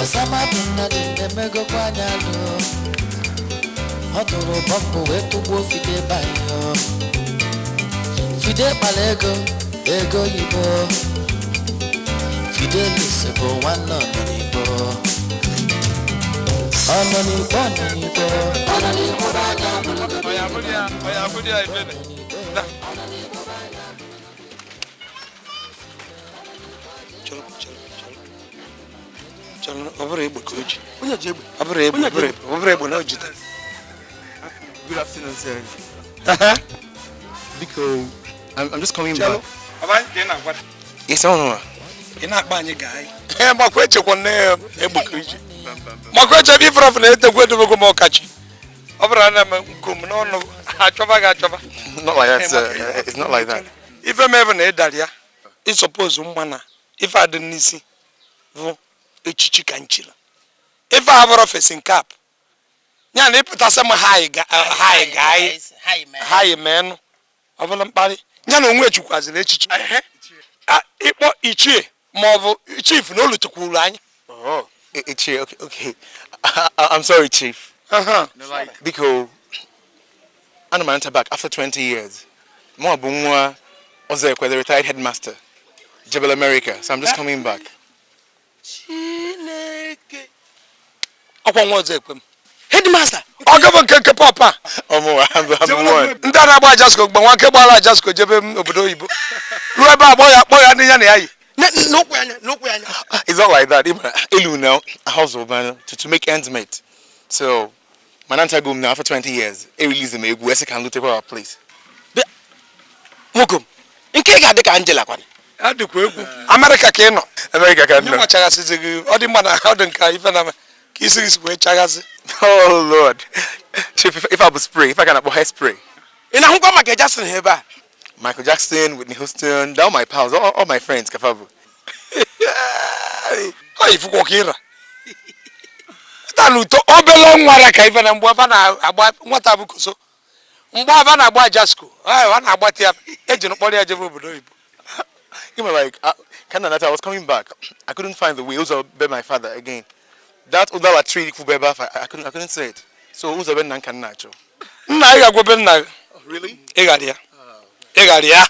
Osama bin Laden emego kwanyalo Otoro bombo wetu gbo Fide banyo Fide malego ego yibo Fide lisebo wano nibo Ono nibo Oya budia ibene Good afternoon, sir. Because I'm just coming back. Yes, I know. You're not buying a guy. My question on there, my question is from the way to go more catchy. Not like that, sir. It's not like that. If I'm ever near Dalia, it's supposed one. If I didn't see, chicken. If I have a facing cap, Yan, they put us some high man of a body. Yan, which was a it was each Marvel chief, no little cool line. Oh, okay. I'm sorry, Chief. Because I'm a back after 20 years. More Bumwa was the retired headmaster, Jebel America, so I'm just coming back. Headmaster, I'll go and kick a papa. I'm one. Ndana boy just go, but one cable just go. Jebem obodoibo. Rueba boy, no. It's not like that. Elu now, a household man to make ends meet. So, my auntie go now for 20 years. I release me. Go can look at our place. Welcome. In case I take Angela one. America can no. America can no. Much as is a odi man. How don't care if I'm kissing is way chagas. Oh Lord, Chief, if I would spray, if I can have hairspray. And I got Michael Jackson here, Michael Jackson, Whitney Houston, down my pals, all my friends, Kafabu. How you walk here? Tanuto, Obelong Waraka, even and Bavana, about what I would so. Mbavana boy Jasco. I want about the agent of body. You were like, I was coming back. I couldn't find the wheels of my father again. That other tree could be I couldn't say it. So who's a Ben can natural? Naga go Ben now. Really? Egadia. Egadia.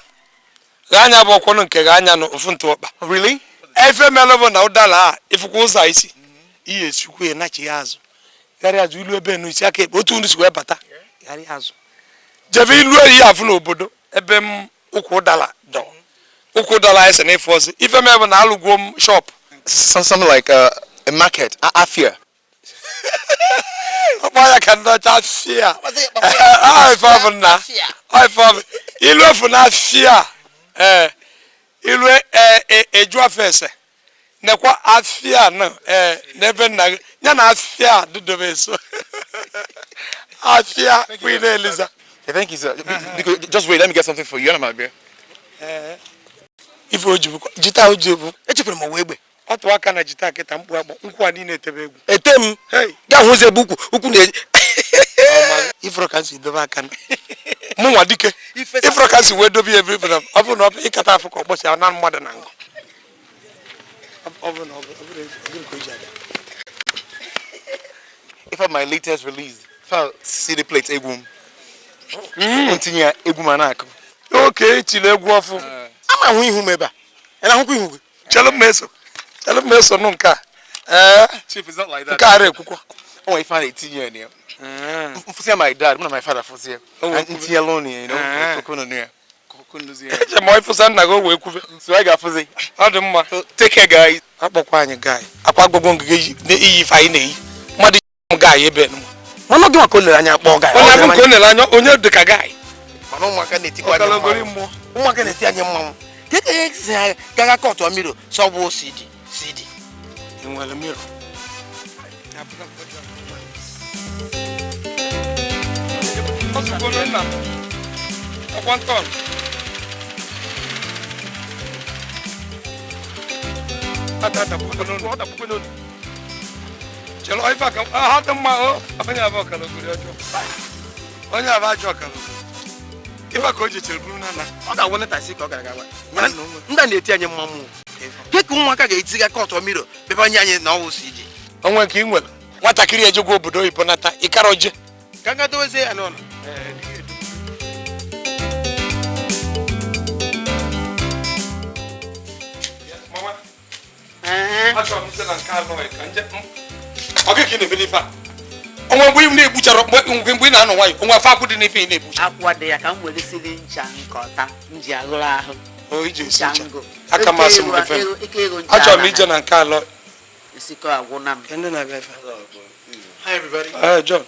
Ganya Bokono Keganya no Funtoba. Really? FML now Dala, if it goes icy. Yes, you queer Nachiazo. Garia Julu Ben Nusiake, Botunis Webata. Gariazo. Javi Louis Yafuno Bodo, Ebem Ukodala door. Ukodala is an A4. If I'm ever an alugum shop. Something like a market, Afia. Why I cannot have fear? I found now. I found you love for not fear. You were a dwarf. Never have fear, no. Never have fear, do the best. I fear, Queen Eliza. Thank you, sir. Just wait, let me get something for you. I'm my beer. If you jita ujibu, echipe mo webe. Atu aka na jita keta mpu abo. Nku ani na etebe egu. Etem. Hey. Ga hoze buku. Uku ne. Ifro kansi doba aka. Mu wadike. Ifro kansi we dobi every abu no ikata afuko ogbosi ana mmadu na ngo. Abu ko ijada. If I my latest release, if I see the plates egum. Continue egum anako. Okay, chile egwu ofu. Ama hu ihu meba. Ena hu ku ihu. Chalo meso nunca. Chief is not like that. Kare kuko. Oh, I found 18 years now. For my dad, one of my father for here. And he alone, you know. Kokono near. Kokono here. My wife son na go we ku. So I got for say. Adumma. Take care guys. Akpokwa guy. Akwa gogo ngege ne iyi fa ine. Madi guy ebe no. Mama do akonela anya akpo guy. Ona ko konela anya onye de ka guy. Mama umaka neti kwa anya. Umaka neti anya mama. Take gaga koto amiro so bo CD. In well mirror. Chelo ai fa kam ha ta ma o afanya ba kala guri ajo onya ba ajo kala ifa ko je chelu na na ọ ga wona tasi ko gara gawa nda na eti anye mmamu ke ku nwa ka ga eti ga court omiro beba nya anye na o si ji onwe nke inwe nwata kiri ejego obodo ibo nata ikaroje kanga doze anono mama acho mzela nkalo e kanje oge kini belifa onwe mgbe im na-egbuchara mgbe na anọ nwayọ onwe afa akwụ dị n'ife ị na-egbucha akwa dị ya ka m were siri ncha nkọta m ji agụrụ ahụ o ije esi ncha aka masị m efe achọrọ m ije na nke alọ isikọ agwụ na m ndị na-abịa efe hi everybody John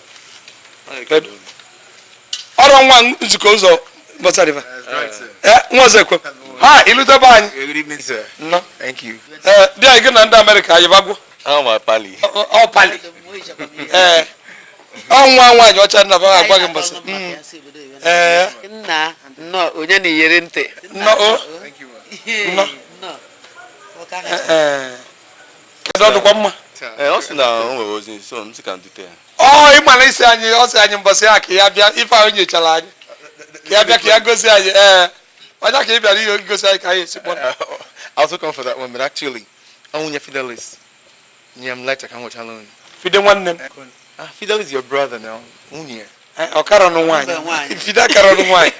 ọrụ nwa nzukọ ụzọ bọtariva nwa ọzọ ekwe ha ilutebe anyị good evening sir no thank you dị anyị gị na ndị Amerịka anyị bagwo my pali ọ pali nwa nwaanyị ọcha nna ba agwa gị mbọsị nna nnọọ onye na-eyere ntị nnọọ kedu ọdụkwa mma ọ sị na o nwere ozi so m sị ka ndute ya ịmana isi anyị ọ sị anyị mbọsị ya ka ya bịa ife ahụ nyechara anyị ka ya bịa ka ya gosi anyị ọja ka ị bịara ihe gosi anyị ka anyị esi kpọrọ I also come for that one, but actually, I'm your Fidelis. Yeah, I'm like I can't watch alone. Fide nwanne m. Fidel is your brother now. Unye. Ọkara no nwaanyị. Fide kara no nwaanyị.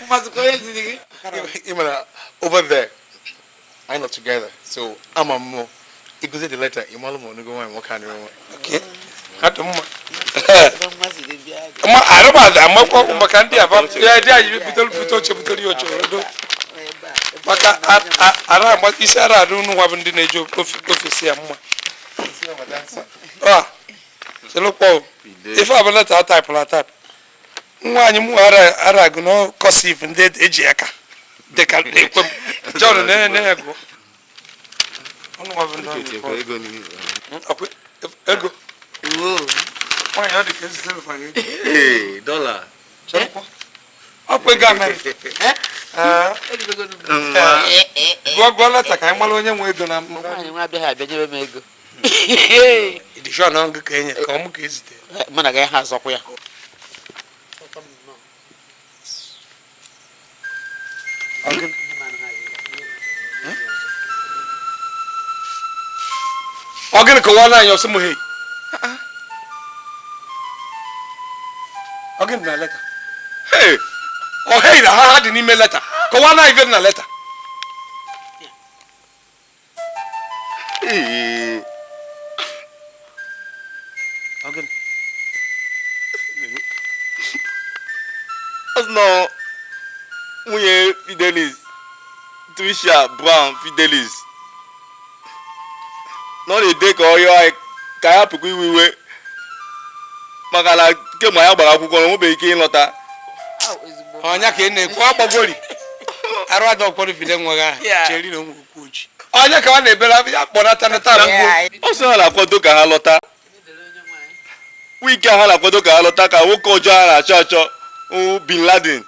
Over there, I'm not together. So I'm a more. It goes the letter. You malo mo no go and what kind of okay. Hatu mma. Ma araba amakwa maka ndị aba. Ya dị anyị buto chebutori ocho rodo. Maka ara agba isi ara arụ nwa bụ ndị na-eji ofisi ya mma. Selokwa ife abụla ta type la type. Nwa anyị mụ ara agụ no cursive ndị eji aka. Deka ekwem. John na-ego. Ọnụ nwa bụ ndị ego ni. Ego. Why you the case self again? Hey, dollar. Selokwa. Ọkwe ga America. Go leta ka ịmalụ onye nwe ego na anyị nwa abịaghị abịa nyebe m ego edishọn na ngụ ka enye ka ọmụ ka ezite mana ga ha azọkwa ya ọgịnị ka nwa anyị ọsị mụ hei ọgịnị na leta Hey! Oh hey, na ha dị n'ime leta ka nwa anyị ife na leta Again. As no, we Fidelis, Trisha Brown Fidelis. No, they take all your kaya piku iwe. Makala ke maya bara akwụkwọ na be ike ịlọta. Onya ka na-ekwu agbagori. Arụ ada ọkpọrọ fide nwa ga cheri na nwa okwu oji. Onya ka ọ na-ebela ya kpọrọta na taa mgbo. O so ala kwado ka ha lọta. Wike ha la kwado ka ha lọta ka nwoke ọjọọ a na-achọ achọ Bin Laden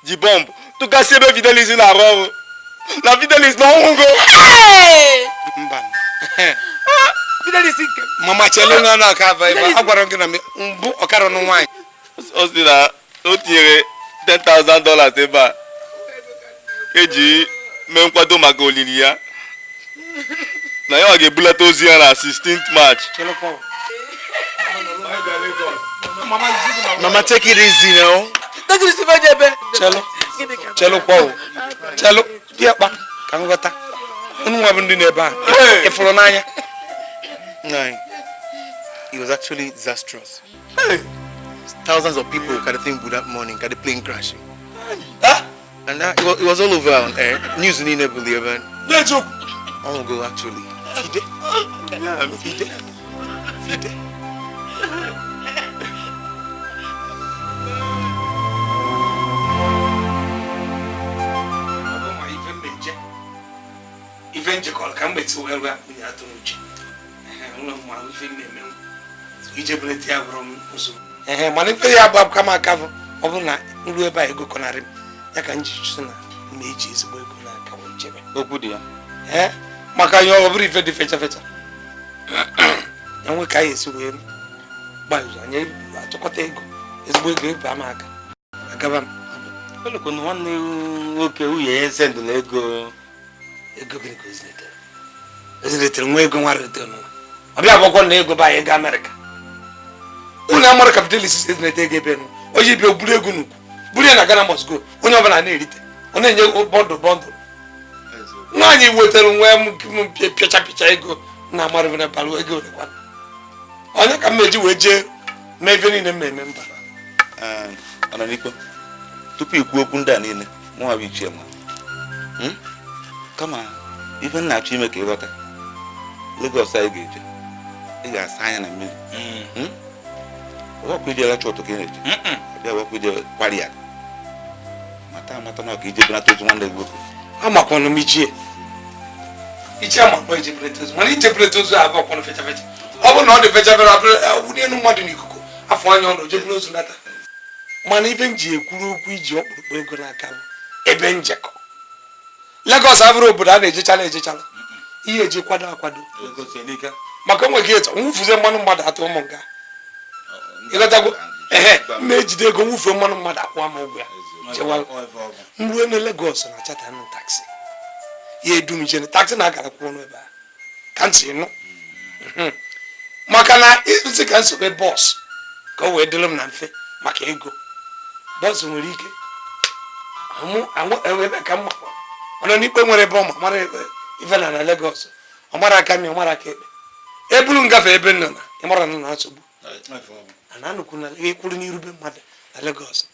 ji bomb tụkasị ebe Fidelis na-arụ ọrụ. Na Fidelis na ọnwụgo. Mba. Fidelis nke mama chelu na na ka va ebe agwara gị na mbụ ọkara ọnụ nwaanyị. O si na o tinyere $10,000 ebe a eji mee nkwado maka olili ya na ya ga-ebulata ozi ya na 16th March. Mama, take it easy now. Take it easy, baby. Chelo, Paul. Chelo, dear, can go. No, I've been doing it back. If for nine, it was actually disastrous. Thousands of people kind of thing that morning, kind of plane crashing. And it was all over on air. News in the believe it. Let's go. I won't go actually. Fide. Evangelical come back to where we are to reach. We just let you from. Manipulate your Bob come a cover. ọ bụrụ na nru ebe a ego kọnarị m ya ka m ji chụsị na na-eji ezigbo ego n'aka wee chebe okwu dị ya maka ihe ọ bụrụ ife dị fecha fecha enwe ka anyị esi wee gbalịrị anyị achọkọta ego ezigbo ego ebe ama aka agaba m olekwana nwanne nwoke nwunye ya sendụla ego gịnị ka oziletere nwa ego nwa retere n'ụwa ọbịa agbakọ na ego ba anyị ga Amerịka ụlọ Amerịka Fidelis ezinete ego ebe nụ o ji bịa buru ego n'ukwu buru ya na Ghana must go onye ọbụla na-erite ọ na-enye bọndụ nwaanyị wetara nwa m pịacha ego na amarịbana balụ ego rekwa onye ka m meji wee jee mee ife niile m na-eme mba ọnọnikwo tupu ikwu okwu ndị a niile mụnwa bụ ichie ma kama ife m na-achọ ime ka ịghọta Lagos anyị ga-eje ị ga-asa anya na mmiri ọwakwa ije lacha ụtụ ka ị na-eje ọbịa ọwakwa ije kwari ya mata na ọka ije benata ozu nwanne gị nwoke amakwanụ m ichie amakwa ijebeleta ozu mana ijebeleta ozu abụ ọkwanụ fecha fecha ọ bụrụ na ọ dị fecha fecha wụrụ elu mmadụ n'ikuku afọ anya ọnụ jebere ozu nata mana ife m ji ekwuru okwu iji ọkpụrụkpụ ego n'aka bụ ebe njekọ Lagos abụrụ obodo a na-ejechala ihe eji kwado akwado maka onwe gị eto nwụfuzie mmanụ mmadụ atụ ụmụ nga ịghọtago mma ejide ego nwụfuo mmanụ mmadụ akwụwa m ụgwọ ya nruo na Lagos na chata nụ taksi ya edum jene taksi na-agara kwụọ n'ebe a ka ntị nụ maka na ịsị ka nsobe bọs ka o wee dịrị m na mfe maka ego bọs nwere ike ebe ka mma ọnọ n'ikpe nwere ebe ọma mara ife na Lagos ọ mara aka mi ọ mara aka ekpe eburu ngafe ebe nọ na ịmara na nsogbu na anụkwu na ekwuru n'irube mmadụ na Lagos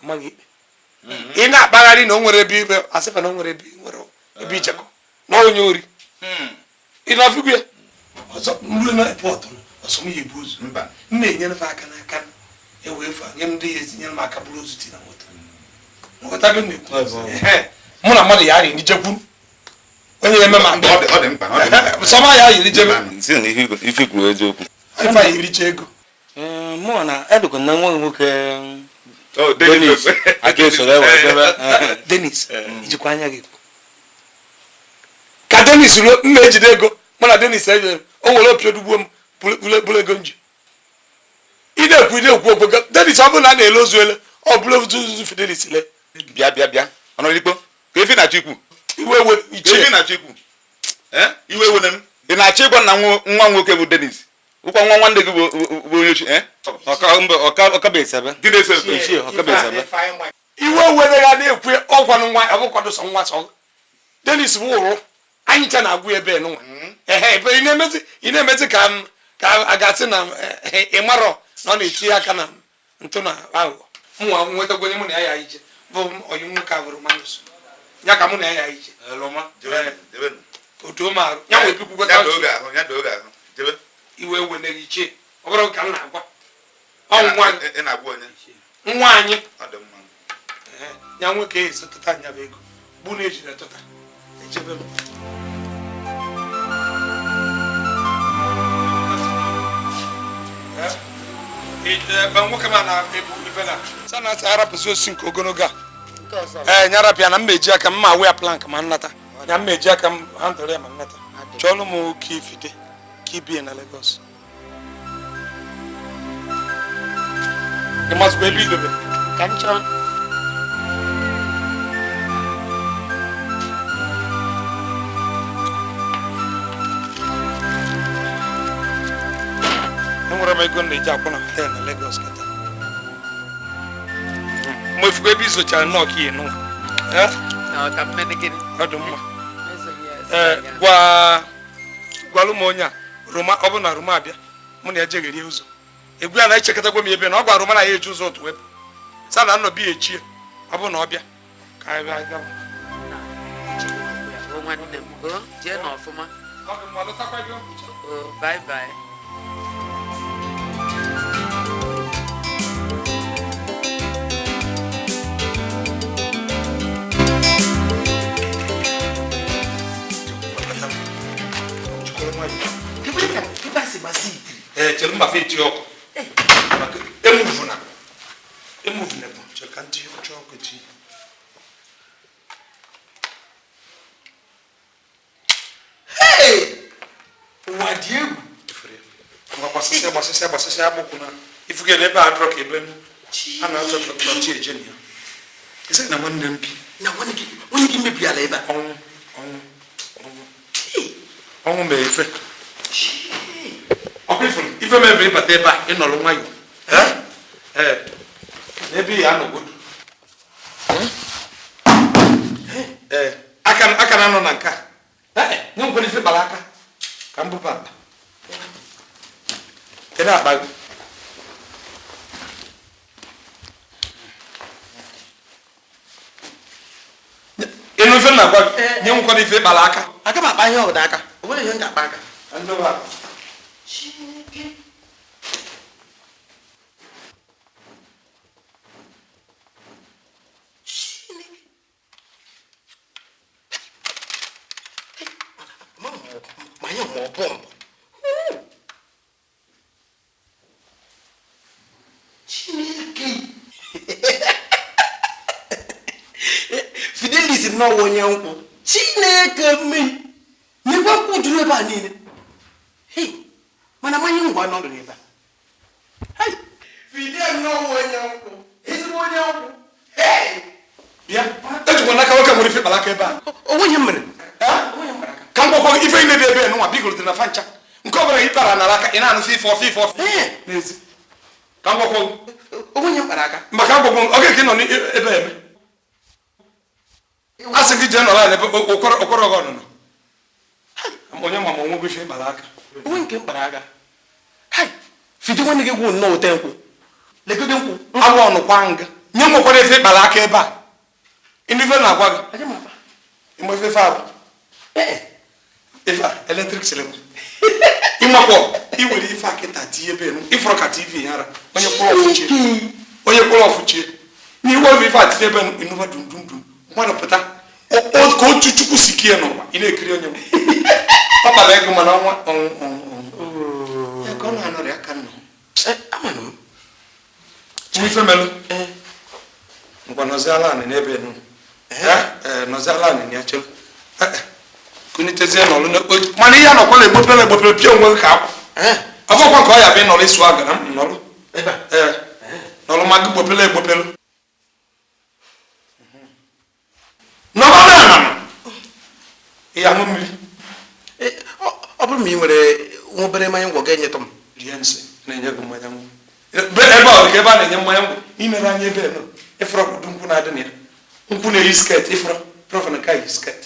amaghị ikpe ị na-akpagharị na o nwere ebe ibe asịfa na o nwere ebe ijekọ na onye ori ị na-afụgwu ya ọzọ mgbe na pọtụ ọsọ m yi ebu ozu m na-enyere m aka n'aka ewefu nye m ndị ya ezinyere m aka bụrụ ozu ti na moto mụ na mmadụ ya arị n'ijekwu onye eme ma sọma ya yiri jebe ife kwuru eziokwu ife anyị richa ego mụ na edukwa na nwa nwoke Denis aka esoro ewe jebe Denis ijikwa anya gị ka Denis ruo mma ejide ego mụ na Denis ejere o nwere opi odugbuo m bụrụ ego nji idekwu okwu Denis ọ bụrụ na a na-ele ozu ele ọ bụrụ ozu Fidelis le bịa ọnọdịkpo ka efi na-achọ ikwu iwe iche na-achọ ikwu iwe wene m ị na-achọ ịgwa na nwa nwoke bụ Denis ụkwa nwa nwanne gị bụ onye ochi ọkabesabe iwe were ya na-ekwe ọgwanụ nwa ọbụkwado sọ nwa sọ Denis bụ ụrụ anyị ncha na-agwụ ebe nwa ebe ị na-emezi ka a ga-asị na ị marọ na ọ na-etinye aka na ntụ na aghụghọ mụnwa nwetagwenye mụ na ya ije bụ onye nwoke a bụrụ mmanụ so ya ka mụ na ya ije otu ụmụ arụ ya nwee bikwugota iwe weneghị ichie ọ bụrụ ka m na-agwa nwa anyị ya nwoke ezi tụta anya bụ ego bụ na ejiri tụta echebe m ebe nwoke ma na-ebu ife na sanasị arapụzi osi nke ogologo a nyarapịa na mmeji aka m ma wee plank ma nnata ya mmeji aka m handụl ya ma nnata chọọlụ m oke ifide ka ibie na Lagos ịmazụkwa ebe idobe ka m chọọ enwere m ego na-eji akwụ na hotel na Lagos kata mmefugo ebe izochara nnọọ ka ihe nụwa ọdụ mma gwalụ m onye a Roma ọ bụ na Roma abịa mụ na ya jegherie ụzọ egwu ya na-echekọtakwa m ebe na ọ gwa Roma na ya eji ụzọ otu wepụ sa na nnọbi ya echie ọ bụ na ọ bịa ka anyị bịa gawa jee n'ọfụma bye bye. chere mba fe ti ọkụ Emove never. Check anti chocolate. Hey! What do you? Basisi abokuna. If you get a bad rock, even I'm not a Virginia. Is it no one them? No one give me a labor on me. If I'm every but they're back in all my maybe I'm good. I can ananka. No one is a balaka. Kambupa. Get up, bag. Anything like you can if balaka. I come up by your daka. What is that bag? And no one. Fidelis is not one young. Chineke me. You want to do about it? Hey, man, I'm young one on the river. Hey, Fidel no one young. He's one young. Hey, yeah, that's one I can with Balaka. Oh, when you're come on, if I need a no bigger than a fancha. Cover a paranaka in an C4. Come on, when you're Baraka. Macambo, okay, can only a baby. Ask a general Okorogon. I'm on your mamma won't be Balaka. When came Baraga? Hey, if you don't want to get one, no temple. Let go. I want a wang. No more for the Balaka. In the Vena, in my father. If electric cylinder. In my walk, he will if I get that if I got TV, when you pull off with you. You will be fat, in what do. What a pata. Old coat to Chukusikiano in a Krion. Papa like a man on. You're gonna know I can know. We family. Nozala and Eben. Nozala and Yachel. Kunitezia no mania no kwale bopele pio nwe ka afọ kwa ya be no le swag na no no mag bopele no na ya mo mi oburu mi nwere wo bere manya ngwo ga enyetom riense na enye go manya ngwo be ebe o ke ba na enye manya ngwo imere anya ebe no ifro dunku na ade ne nku na isket ifro prof na kai isket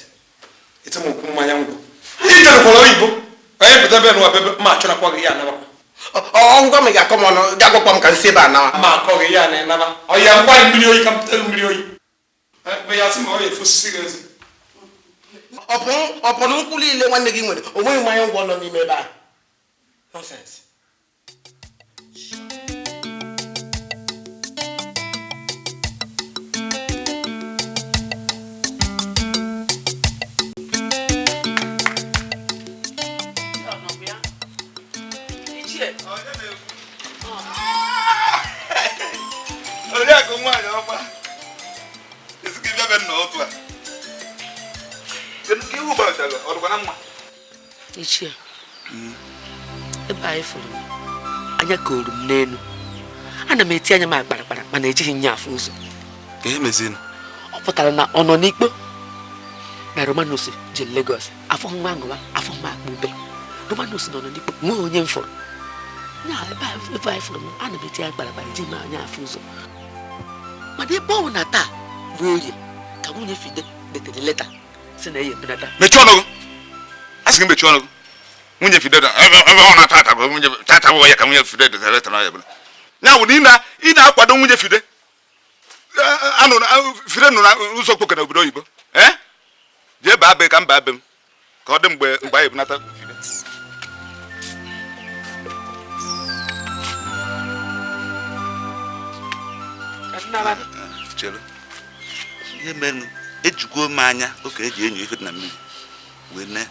it's a Mukumayango. He don't follow you. I put a bed or match on a Quagiana. Oh, come here, come on, Gagopam can say that now. Marcogiana, and never. I am 1 million, you come 2 million. We are some way for cigarettes. Upon Ukuli, the one again with away my own one on me, maybe. Nonsense. Ichie. Ebe anyị fụrụ anya ka orum n'elu. Ana m eti anya m akparakpara mana ejighị nya afụ ụzọ. Ka ihe mezinu. Ọ pụtara na ọ nọ n'ikpo. Na Romanos je Lagos. Afọ nwa ngwa, afọ nwa akpụbe. Romanos nọ n'ikpo, nwe onye mfọrọ. Nya ebe anyị fụrụ ana m eti anya akparakpara ejighị m anya afụ ụzọ. Mana ebe ọ na taa bụ orie ka nwunye Fide detere leta si na eye benata. Mechie ọnụ. Asị gị mechie ọnụ. Nwunye Fide ebe ọ na tata bụ nwunye tata bụ ya ka nwunye Fide detere leta na ya bụla. Ya bụ ị na-akwado nwunye Fide. Anụ Fide nọ na ụzọ kpoke na obodo oyibo. Jee baa be ka m baa be m ka ọ dị mgbe anyị ebunata Fide. Chelo. Ihe menu ejikwo m anya oke eji enyo ife na mmiri. Wee ne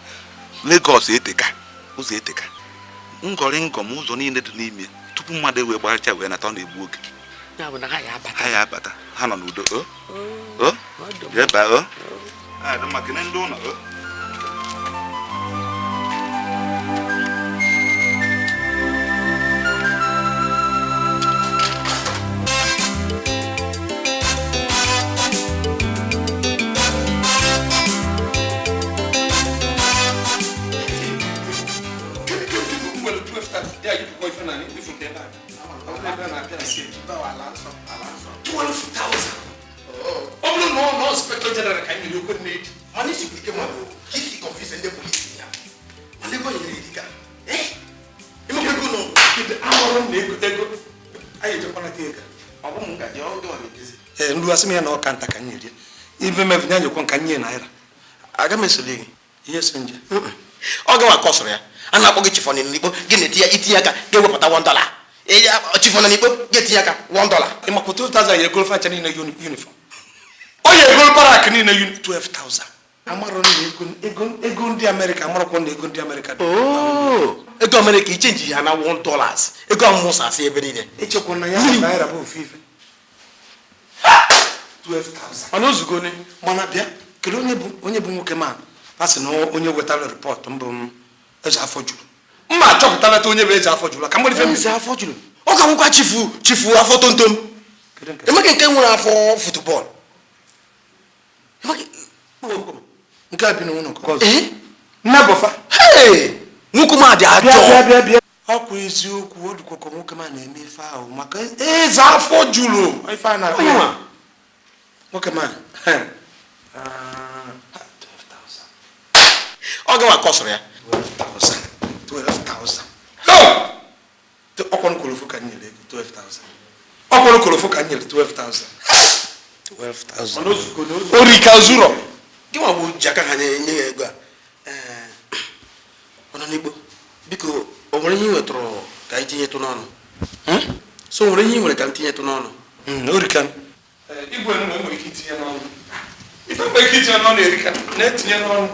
Lagos eteka, ụzọ eteka. Ngọrị ngọm ụzọ niile dị n'ime tupu mmadụ wee gbaracha wee nata ọ na-egbu oge. Ya bụ na ha ya abata. Ha ya abata. Ha nọ n'udo. Ya ba dị maka ndị ụlọ. Ndu asimi na okanta kanyeri ife mevnya nyekwo nkanye naira aga mesole gị ihe sonje ọ gawa kọsụrụ ya a na-akpọ gị chifọn n'ikpo gị na-etinye itinye aka ga-ewepụta $1 chifọn n'ikpo ga-etinye aka $1 ịmakwa 2000 ya egolo facha niile uniform o ya egolo parak niile 12,000 amaro ego ndị America amarakwa na ego ndị America ego America ichenji ha na $1 ego amụsa asị ebe niile echekwa na ya naira bụ ofufe 12,000 mana ozugbo ne mana bịa kedu onye bụ nwoke ma asị na onye wetara report mbụ eze afọ juru mma achọpụtala onye bụ eze afọ juru ka mgbere eze afọ juru ọ ka nwụkwa chifu afọ tontom emeke nke nwere afọ futbọọlụ nke a bi na ụlọ ọzọ nnabọfa nwoke ma dị ajọ bịa ọkwa eziokwu odukoko nwoke ma na-eme ife ahụ maka eze afọ juru ife a na-akpọ nwoke ma ọ gawa kọsụrụ ya 12,000 ọkwọrọ kolofu ka nyere ego 12,000 ọkwọrọ kolofu ka nyere 12,000 orika zuro gị nwa bụ ji aka ha nye ya ego a ọ nọ n'igbo biko o nwere ihe ị nwetụrụ ka anyị tinyetụ n'ọnụ so nwere ihe ị nwere ka m tinyetụ n'ọnụ orika igwe nwere ike itinye n'ọnụ ife mgbe ike itinye n'ọnụ erika na-etinye n'ọnụ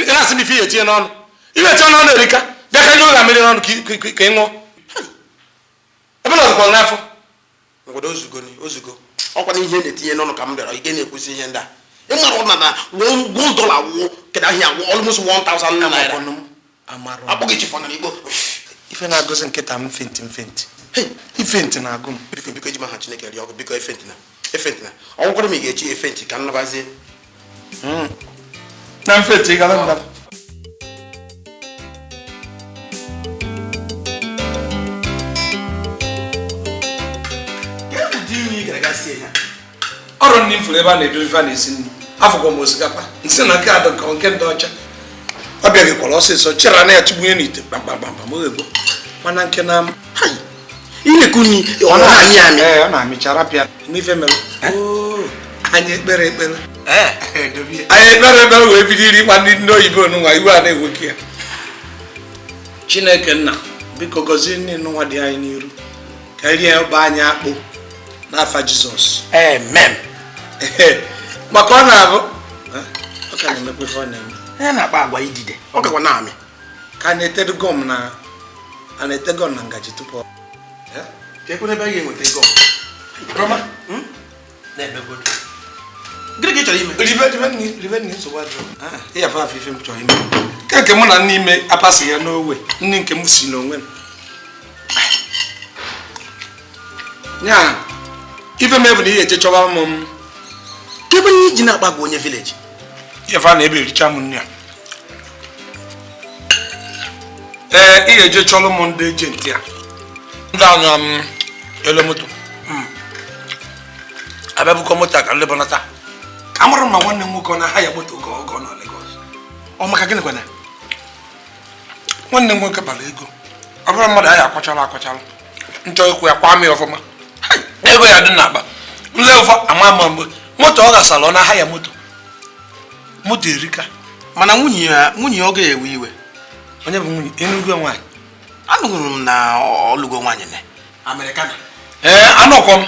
na-asị m ife ihe etinye n'ọnụ ihe etinye n'ọnụ erika bịa ka nye ụlọ mmiri n'ọnụ ka ị ṅụọ ebe na ọzụkwa n'afọ ngwado ozugo ọkwa na ihe na-etinye n'ọnụ ka m bịara ike na-ekwusi ihe ndị a ịmara ụna na $1 wụ kedụ ahịa wụ almost 1,000 naira akpọghị chifọ na igbo ife na-agụzi nkịta m fenti ifenti na-agụ m biko eji maha Chineke rịọ ọgụ biko efentina ọgwụkwara m ị ga-echi efenti ka m nabazie na mfenti gara mba ọrụ ndị mfuru ebe a na-edo ife a na-esi nri afọkwa m osikapa nsị na nke adọ nke ndị ọcha ọ bịaghịkwara ọsịsọ chịra na ya chigbunye n'ite kpamkpamkpam oghegbo mana nke na ilekuni ọ na-amị amị ọ na-amịchara pịa n'ife mere anyị ekpere wee bido iri ịkpa ndị oyibo n'ụwa iwe a na-enwoke ya Chineke nna biko gọzie nne n'ụwa dị anyị n'iru ka rie ọba anyị akpụ n'afa Jizọs amen maka ọ na-abụ ọ ka na-emekwa ife ọ na-eme ya na-akpa agwa idide ọ gakwa na-amị ka na-etedo gọm na ngaji tupu ka ekwe n'ebe a ga-enweta ego Roma na-emegodo gịnị ka ị chọrọ ime rive nni nsogbu adịrọ ịya fa afọ ife m chọrọ ime nke mụ na nne ime apasị ya n'owe nne nke m si n'onwe m nya ife m ebe na ihe eje chọba ụmụ m ebe ihe iji na-akpa gwa onye vileji ihe fa na-ebe ericha m nne ya ihe eje chọrọ ụmụ ndị ejenti ya ndị anya m elu moto abịabụkọ moto ka nlebọnata ka amụrụ ma nwanne m nwoke ọ na-aha ya moto oge ọ nọ Lagos ọ maka gịnị kwana nwanne m nwoke bara ego ọ bụrụ mmadụ ahịa akwachala nchọ ikwu ya kwa m ya ọfụma ego ya dị n'akpa nle ụfọ ama mgbe moto ọ gasara ọ na-aha ya moto erika mana nwunye ya ọ ga-ewe iwe onye bụ nwunye Enugu nwaanyị anụghị m na ọlụgo nwaanyị na Americana anọkọ m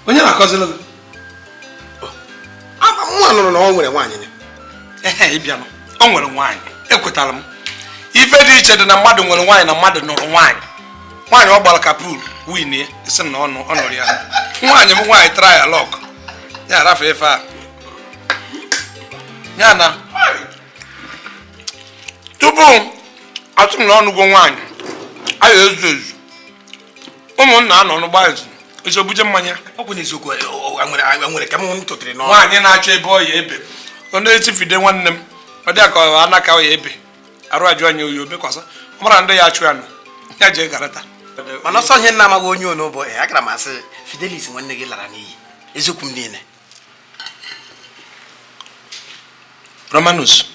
onye na-akọzila gị nwa nụrụ na ọ nwere nwaanyị ịbịanụ ọ nwere nwaanyị ekwetara m ife dị iche dị na mmadụ nwere nwaanyị na mmadụ nụrụ nwaanyị ọ gbara kapul win ya isi na ọ nụrụ ya nwaanyị m nwaanyị trialog ya rafe ife a ya na tupu atụ m na ọnụgwọ nwaanyị ayọ ezu ezu ụmụnna anọ n'ụgbọ ezu ezobuje mmanya ọ bụ n'eziokwu nwere ka m tụtụrụ n'ọnụ nwaanyị na-achọ ebe ọ ya ebe ọ na-etifide nwanne m ọ dị ka ọ anaka ọ ya ebe arụ ajụ anya oyi obekwasa ọ mara ndị ya achụ ya nọ ya jee garata mana ọsọ ihe nna amaghị onye ono bụ agara m asị Fidelis nwanne gị lara n'iyi eziokwu m niile Romanus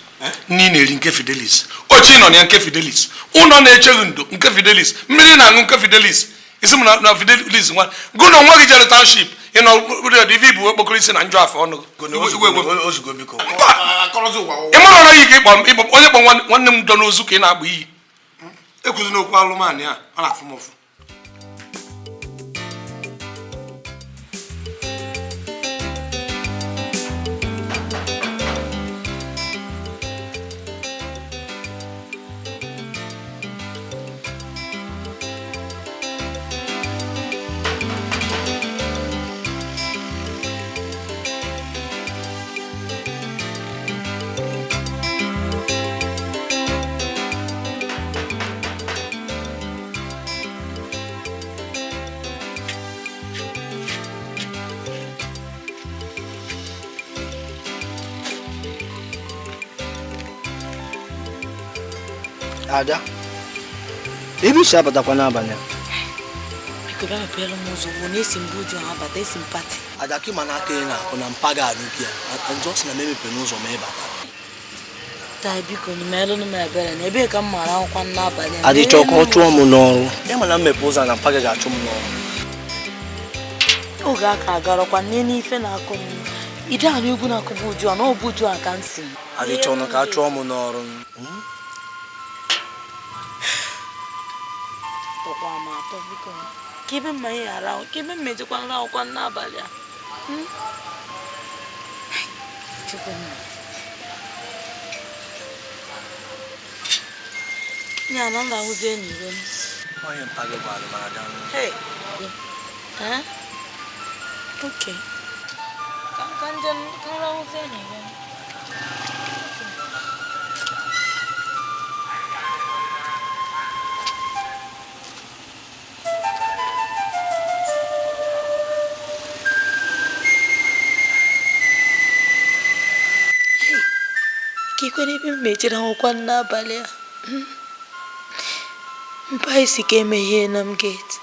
nni na-eri nke Fidelis oche nọ na ya nke Fidelis ụlọ na-echeghị ndo nke Fidelis mmiri na-aṅụ nke Fidelis isi m na Fidelis nwa gụ na onwe gị jere township ịnọ ive bụ okpokoro isi na njọ afọ ọnụ ị mara ọrụ iyi ka ịkpọ onye kpọ nwanne m dọ n'ozu ka ị na-agba iyi ekwuzi n'okwu alụmanụ ya ọ na-afụ m ụfụ Ada, ebe isi abatakwa n'abalị a? Biko bịa mepere m ụzọ ugbo na-esi mgbe ụjọ abata esi m pati. Ada ka ịma n'aka ị na-akụ na mpaga arụki a njọ si na memepe n'ụzọ ma ịbata. Taa biko n'melụ m ebere na ebe ka m mara akwụkwọ n'abalị a. Adị chọọ ka ọ chụọ m n'ọrụ. Ịma na mmepe ụzọ na mpaga ga-achụ m n'ọrụ. Oge aka agarọkwa nne n'ife na-akụ m. Ide ahụ egwu na-akụbu uju a na ọ bụ uju a ka m si. Adị chọọ ka a chụọ m n'ọrụ. Tọkwa m atọ biko ka ebe mma ihe ghara ahụ ka ebe mmejikwa nra akwụkwọ n'abalị a ya na nna ahụzi enyi iwe m Onye mpaga bụ alụmada. oke ka ndị nra ahụzi enyi iwe m ikwere ebe m mechiri akwụkwọ n'abalị a mpa isi ka emeghee na m geti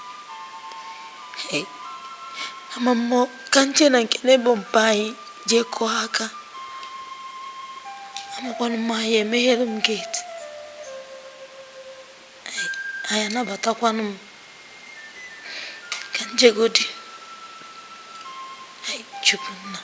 ama mmụọ ka nche na nke n'ebe mpa anyị jee kụọ aka amakwanụ mma anyị emeghere m geti anyị anabatakwanụ m ka njegodi chukwu nna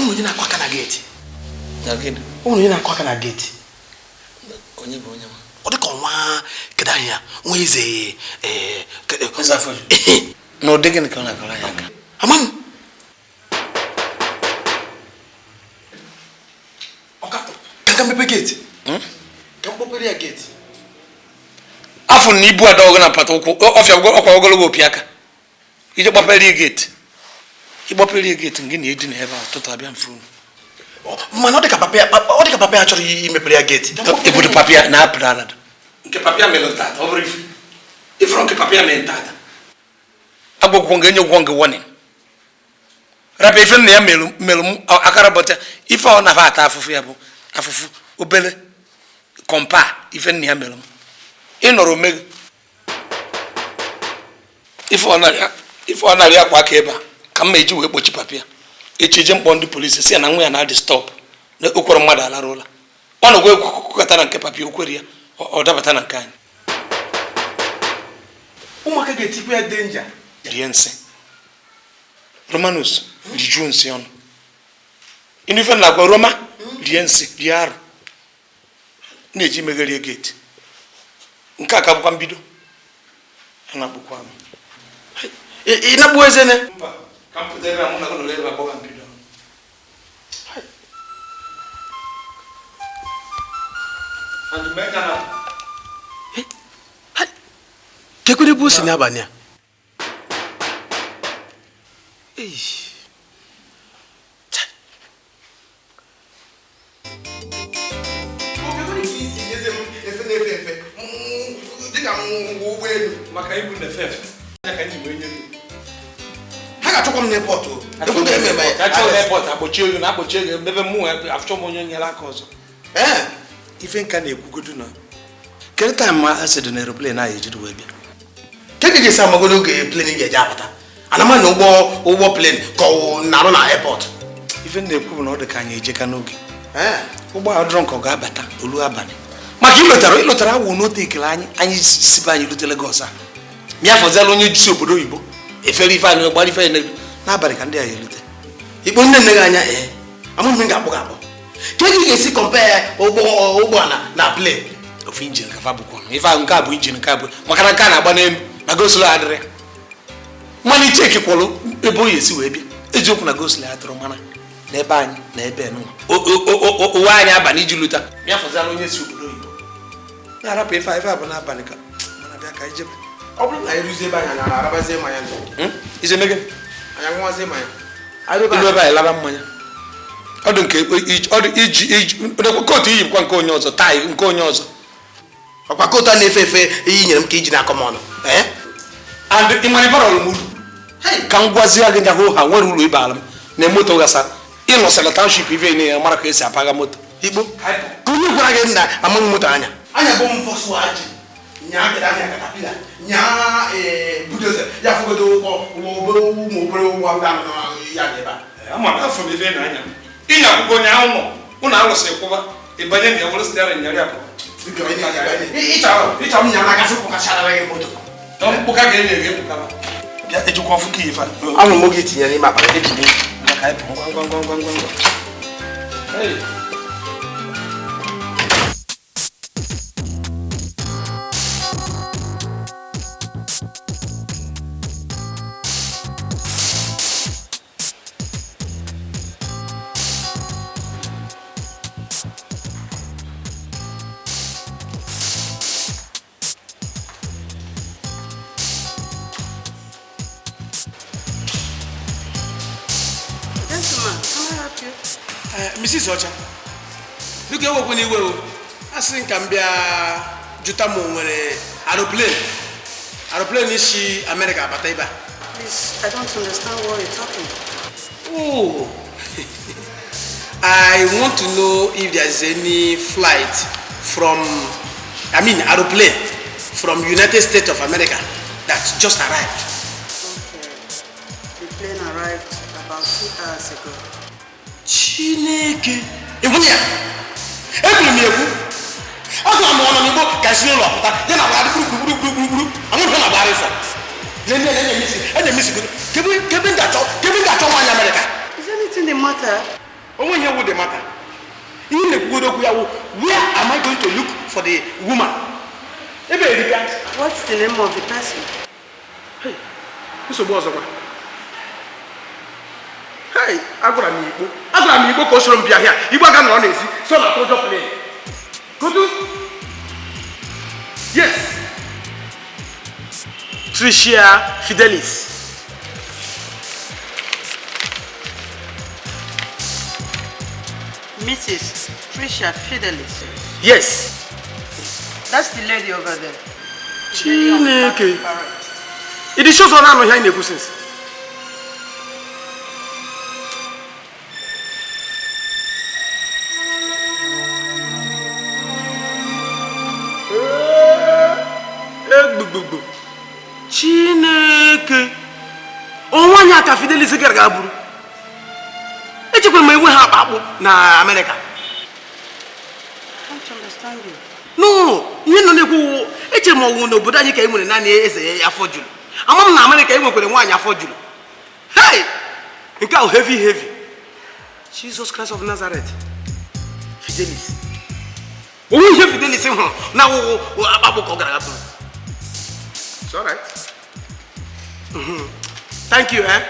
onye na-akwa aka na geti onye na-akwa aka na geti onye bụ onye ọ dị ka ọnwa kedu ahịa nwa eze na ụdị gịnị ka ọ na-akọrọ ya aka ama m ka mmepe geti ka mkpọpere ya geti afọ na ibu ada ọgụ na pata ụkwụ ọfịa ọkwa ogologo opi aka ije gbapere ya geti ịgbapere ya geti ngị na-edi na ebe a tụtụ abịa mfuru mana ọ dị ka papa ya chọrọ imepere ya geti ebudo papịa na-apụrụ arada nke papịa mere tata ọ bụrụ ifuru nke papịa mere tata agwagwọ nga enye gwọ nga warning rapụ ife nna ya mere m akara bọta ife ọ na-afa ata afụfụ ya bụ afụfụ obere kọmpa ife nna ya mere m ịnọrọ omeghe ife ọ narị akwa aka ebe a ka mma eji wee kpochi papịa echi je mkpọ ndị polisi si ya na nwa ya na-adị stọp na okwere mmadụ alara ụla ọ nọgwa ekwukọta na nke papịa okwere ya ọ dabata na nke anyị ụmụaka ga-etikwa ya denja rie nsị Romanus rijuo nsị ọnụ ịnụ ife na-agwa Roma rie nsị rie arụ na-eji megherie geeti nke a ka bụkwa mbido a na-agbụkwa m ị na-agbu ezene kekwere bụ si n'abalị a maka ibu na-efe ha ga-achọkwa m n'epọt akpọchi ego na-akpọchi ego ebe mmụ afụchọ m onye nyere aka ọzọ ife nka na-ekwugodu na kedu taịm ma asị dị na aeroplane ahụ ejiri wee bịa kedụ ga-esi amagodo oge plen ga-eji apụta anama na ụgbọ plen ka ọ na-arụ na airport ife na-ekwu bụ na ọ dị ka anyị ejeka n'oge ụgbọ ahụ dọrọ nke ọ ga-abata olu abalị maka ịlọtara awụ n'otu ekele anyị sibe anyị rute Lagos a mịa fọziala onye si obodo oyibo efere ife anyị gbara ife anyị n'abalị ka ndị a erute ikpo nne nne gị anya amụghị m ga-akpọ ga-akpọ ka ị ga-esi kọmpe ụgbọala na plen ofu injin ka fa bụkwa ife ahụ nke a bụ injin nke a bụ maka na nke a na-agba n'elu na goslo adịrị mmanụ iche ekekwalụ ebe oyi esi wee bịa eziokwu na goslo adịrị mana na ebe anyị na ebe uwe anyị abalị iji lụta ya fọziala onye si obodo oyibo na-arapụ ife abụ n'abalị ka mana bịa ka ijebe ọ bụrụ na ịrụzi ebe anyị na-arabazie mmanya ize mege anya nwazie mmanya ilu ebe anyị lara mmanya ọ dị nke iji kootu iyi bụkwa nke onye ọzọ taa nke onye ọzọ ọkwa kootu a na-efe efe iyi nyere m ka iji na-akọ m ọnụ and ịmara ịbara ọrụ m uru ka m gwazie gị nya hụ ha nwere ụlọ ibe ala m na moto gasa ịnọsara township ive na ya mara ka esi apaga moto igbo ka onye gwara gị na amaghị moto anya bụ m fọsụwaji nyaa katapila nyaa budozer ya fọgodo ụmụ obere ụgbọ ya dị ebe a ịnya akwụkwọ onye ahụ nọ ụnụ alụsị kwụba ịbanye na ya were stịarị nyarị abụọ ịchọ m nyara gasị pụkachara gị moto mkpụka ga-enye gị ekpụkaba bịa ejikwa ọfụ ka ife anwụ m oge tinyere n'ime akpa ejide maka ịpụ ngwangwangwangwangwa Mrs. Ocha, biko ewekwa n'iwe o asị nka m bịa jụta ma o nwere aeroplane isi America abata ebe a. Please, I don't understand what you're talking. Oh, I want to know if there's any flight aeroplane from United States of America that just arrived. Okay, the plane arrived about 2 hours ago. Chineke egwu ya ekwuru m egwu ọgụ ama ọnọ n'igbo ka esi n'ụlọ pụta ya na agba gburugburu amụrụ na agbara ifọ enye misi kebe ga-achọ nwaanyị Amerịka. Is anything the matter? Onwe ihe wu the matter. Ihe na-ekwugodo okwu ya wụ where am I going to look for the woman? Ebe erika. What's the name of the person? Nsogbu ọzọkwa. Agwara m Igbo ka o soro m bịa hịa Igbo aga nọrọ n'ezi so na ụjọ plane. Kudu? Yes. Tricia Fidelis. Mrs. Tricia Fidelis. Yes. That's the lady over there. Chineke. It is shows on anụ ihe anyị na-ekwu since. Chineke. Onwanya aka Fidelis gara buru. Echekwa ma enwe ha akpakpụ na America. I don't understand you. No, ihe nọ na-ekwu eche ma ọwụ n'obodo anyị ka e nwere naanị eze ya afọ juru. Ama m na America e nwekwara nwaanyị afọ juru. Hey! Nke ahụ heavy. Jesus Christ of Nazareth. Fidelis. Onwe ihe Fidelis hụrụ na awụwụ akpakpụ ka ọ gara buru. It's all right. Thank you, eh?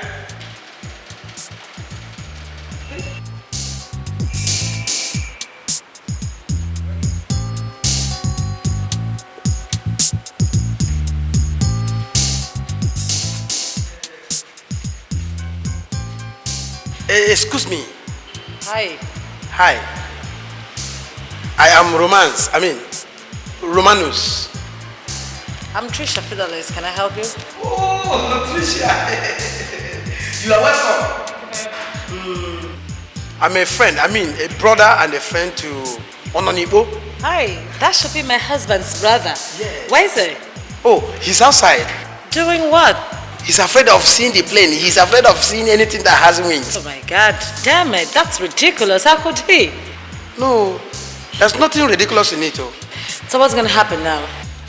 Excuse me. Hi. Hi. I am Romanus. I'm Trisha Fidelis. Can I help you? Oh, Trisha. You are welcome. I'm a friend. A brother and a friend to Ononibo. Hi. That should be my husband's brother. Yeah. Where is he? Oh, he's outside. Doing what? He's afraid of seeing the plane. He's afraid of seeing anything that has wings. Oh my God. Damn it. That's ridiculous. How could he? No, there's nothing ridiculous in it. Oh. So what's going to happen now?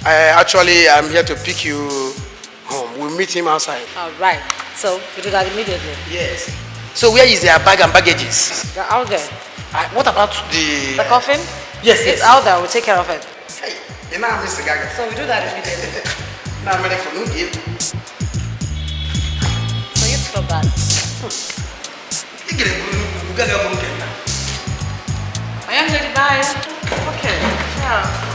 I'm here to pick you home. We'll meet him outside. All right. So we do that immediately. Yes. So where is their bag and baggages? They're out there. What about the coffin? Yes. It's out there. We'll take care of it. Hey, you know, Mr. Gaga. So we do that immediately. Now, I'm So you feel bad. My young lady, bye. Okay. Yeah.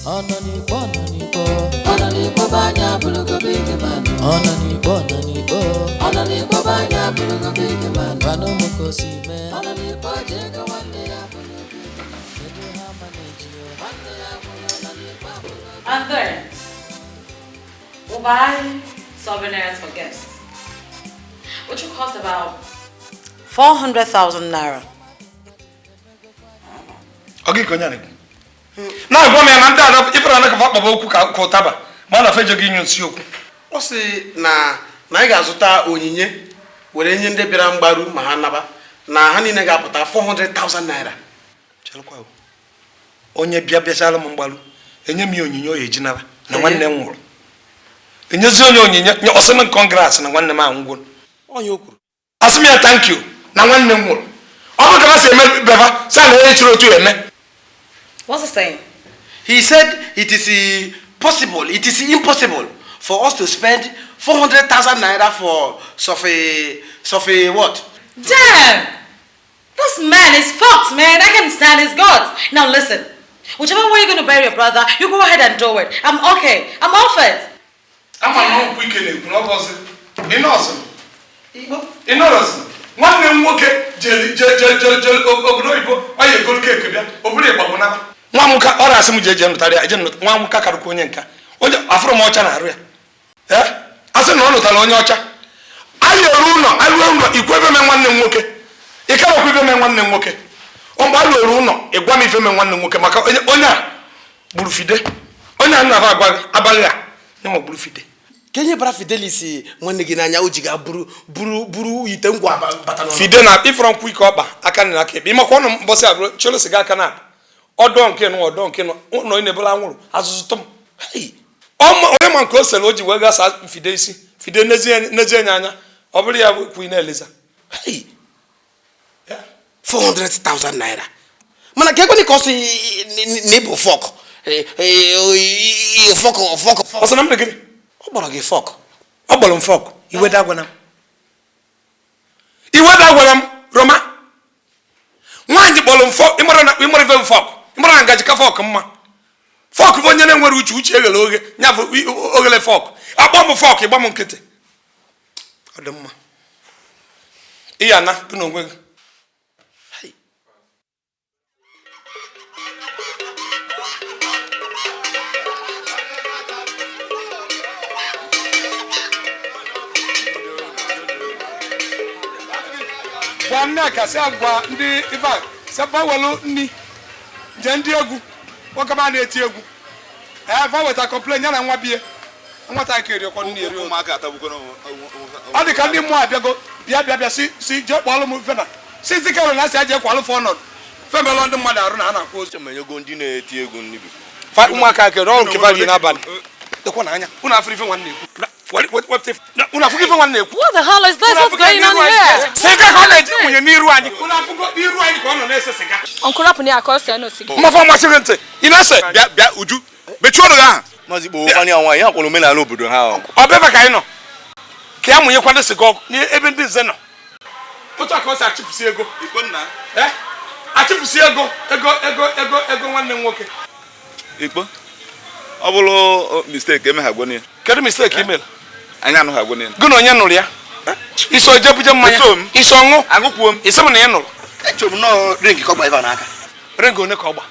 Onanibo banya bulugo big man. Onanibo banya bulugo big man. Bano mukosi me. Onanibo jega wande ya bulugo. And then we'll buy souvenirs for guests, which will cost about 400,000 naira. Okay, Konyani. Now, go man, I'm done. If I don't have a book, Kotaba, man of education, you. Osi na ị ga-azụta onyinye were nye ndị bịara mgbaru ma ha naba na ha niile ga-apụta 400,000 naira. Chelkwa onye bịachala m mgbaru enye m onyinye o eji naba na nwanne m nwụrụ. Enyezi onye onyinye ọsịna congrats na nwanne m anwụgo. Onye o kwuru. Asị m ya thank you na nwanne m nwụrụ. Ọ bụ ka ha si eme beba sa na onye chiri otu eme. What's he saying? He said it is impossible for us to spend 400,000 naira for Sophie what? Damn! This man is fucked, man. I can't stand his gods. Now listen, whichever way you're gonna bury your brother, you go ahead and do it. I'm okay. I'm off it. I'm not weekend. Inozi. Nwanne m nwoke jeli obodo Igbo onye gol cake bịa obere Igbo na nwa m ka ọra asị m jeje nụtara eje nwa m ka karụkwa onye nka onye afụrụ m ọcha na arụ ya asị na ọ nụtara onye ọcha anyị eru ụlọ ikwebe me nwanne m nwoke ịkara okwebe me nwanne m nwoke mgbe anyị eru ụlọ ịgwa m ife me nwanne m nwoke maka onye a gburu Fide onye a na-aba agwa abalị a nye gburu Fide Kenye bara Fidelis nwanne gị n'anya o ji ga buru ite ngwa bata n'ọnụ. Fide na ifro nkwu ike ọkpa aka na aka ebe ịmakwa ọnụ mbọsị abụrụ cholo siga aka na ọdọ nke nọ na-ebula anwụrụ azụzụ tụm onye ma nke o sere o ji wee gasa Fide isi Fide n'ezie anya ọ bụrụ ya kwu na Eliza 400,000 naira mana ka ekwene ka ọ si n'ịbụ fọk ọsọ na m gịnị ọ gbara gị fọk ọ gbara m fọk iweda agwana m Roma nwaanyị kpọrọ m fọk ịmara ife m fọk ịmara na ngaji ka fọk mma fọk bụ onye na-enwere uche eghele oghe nya bụ oghele fọk akpọ m fọk ịgba m nkịtị Odemma. Iyana kuno ngwe. Wanna ka se agwa ndi ifa se fa welu ni je ndi egwu wakaba na eti egwu fa weta complain ya na nwa bie nwata kiri okwo ni eri ụmụaka atabuko no ọ dị ka ndị mmụọ abịago bịa si je kpọlụ m fena si zikero na si aje kwalụ fọnọd femelo ndị mmadụ arụ na a na-akwa ozu chemenyego ndị na-eti egwu nnibi fa ụmụaka kiri ọrụ nke bari n'abalị dekwa na anya unu afọ ife nwanne ekwu unu afọ ife nwanne ekwu What the hell is this? What's going on here? Sika ka na-eji nwunye n'iru anyị unu afọ n'iru anyị ka ọ nọ na-ese siga Uncle Apuni akosi no siga. mmafa machiri ntị ị na-ese bịa Uju mechie ọnụ gị ahụ maazị Igbo nwanne ya nwaanyị ha kwụrụ omenala obodo ha ọ bịa ka anyị nọ ka ya mụnye kwado siga ọgụ n'ebe ndị nze nọ otu aka ọ si achịpụsị ego achịpụsị ego nwanne m nwoke Ikpo ọ bụrụ mistake emeghagwo ya kedu mistake email anyị anụghị agwo ya gị na onye nụrụ ya iso jebuje mmanya iso ọṅụ aṅụkwuo m isi m na ya nụrụ echọrọ m nọọ ring ka ọ gba ife n'aka ring one ka ọ gba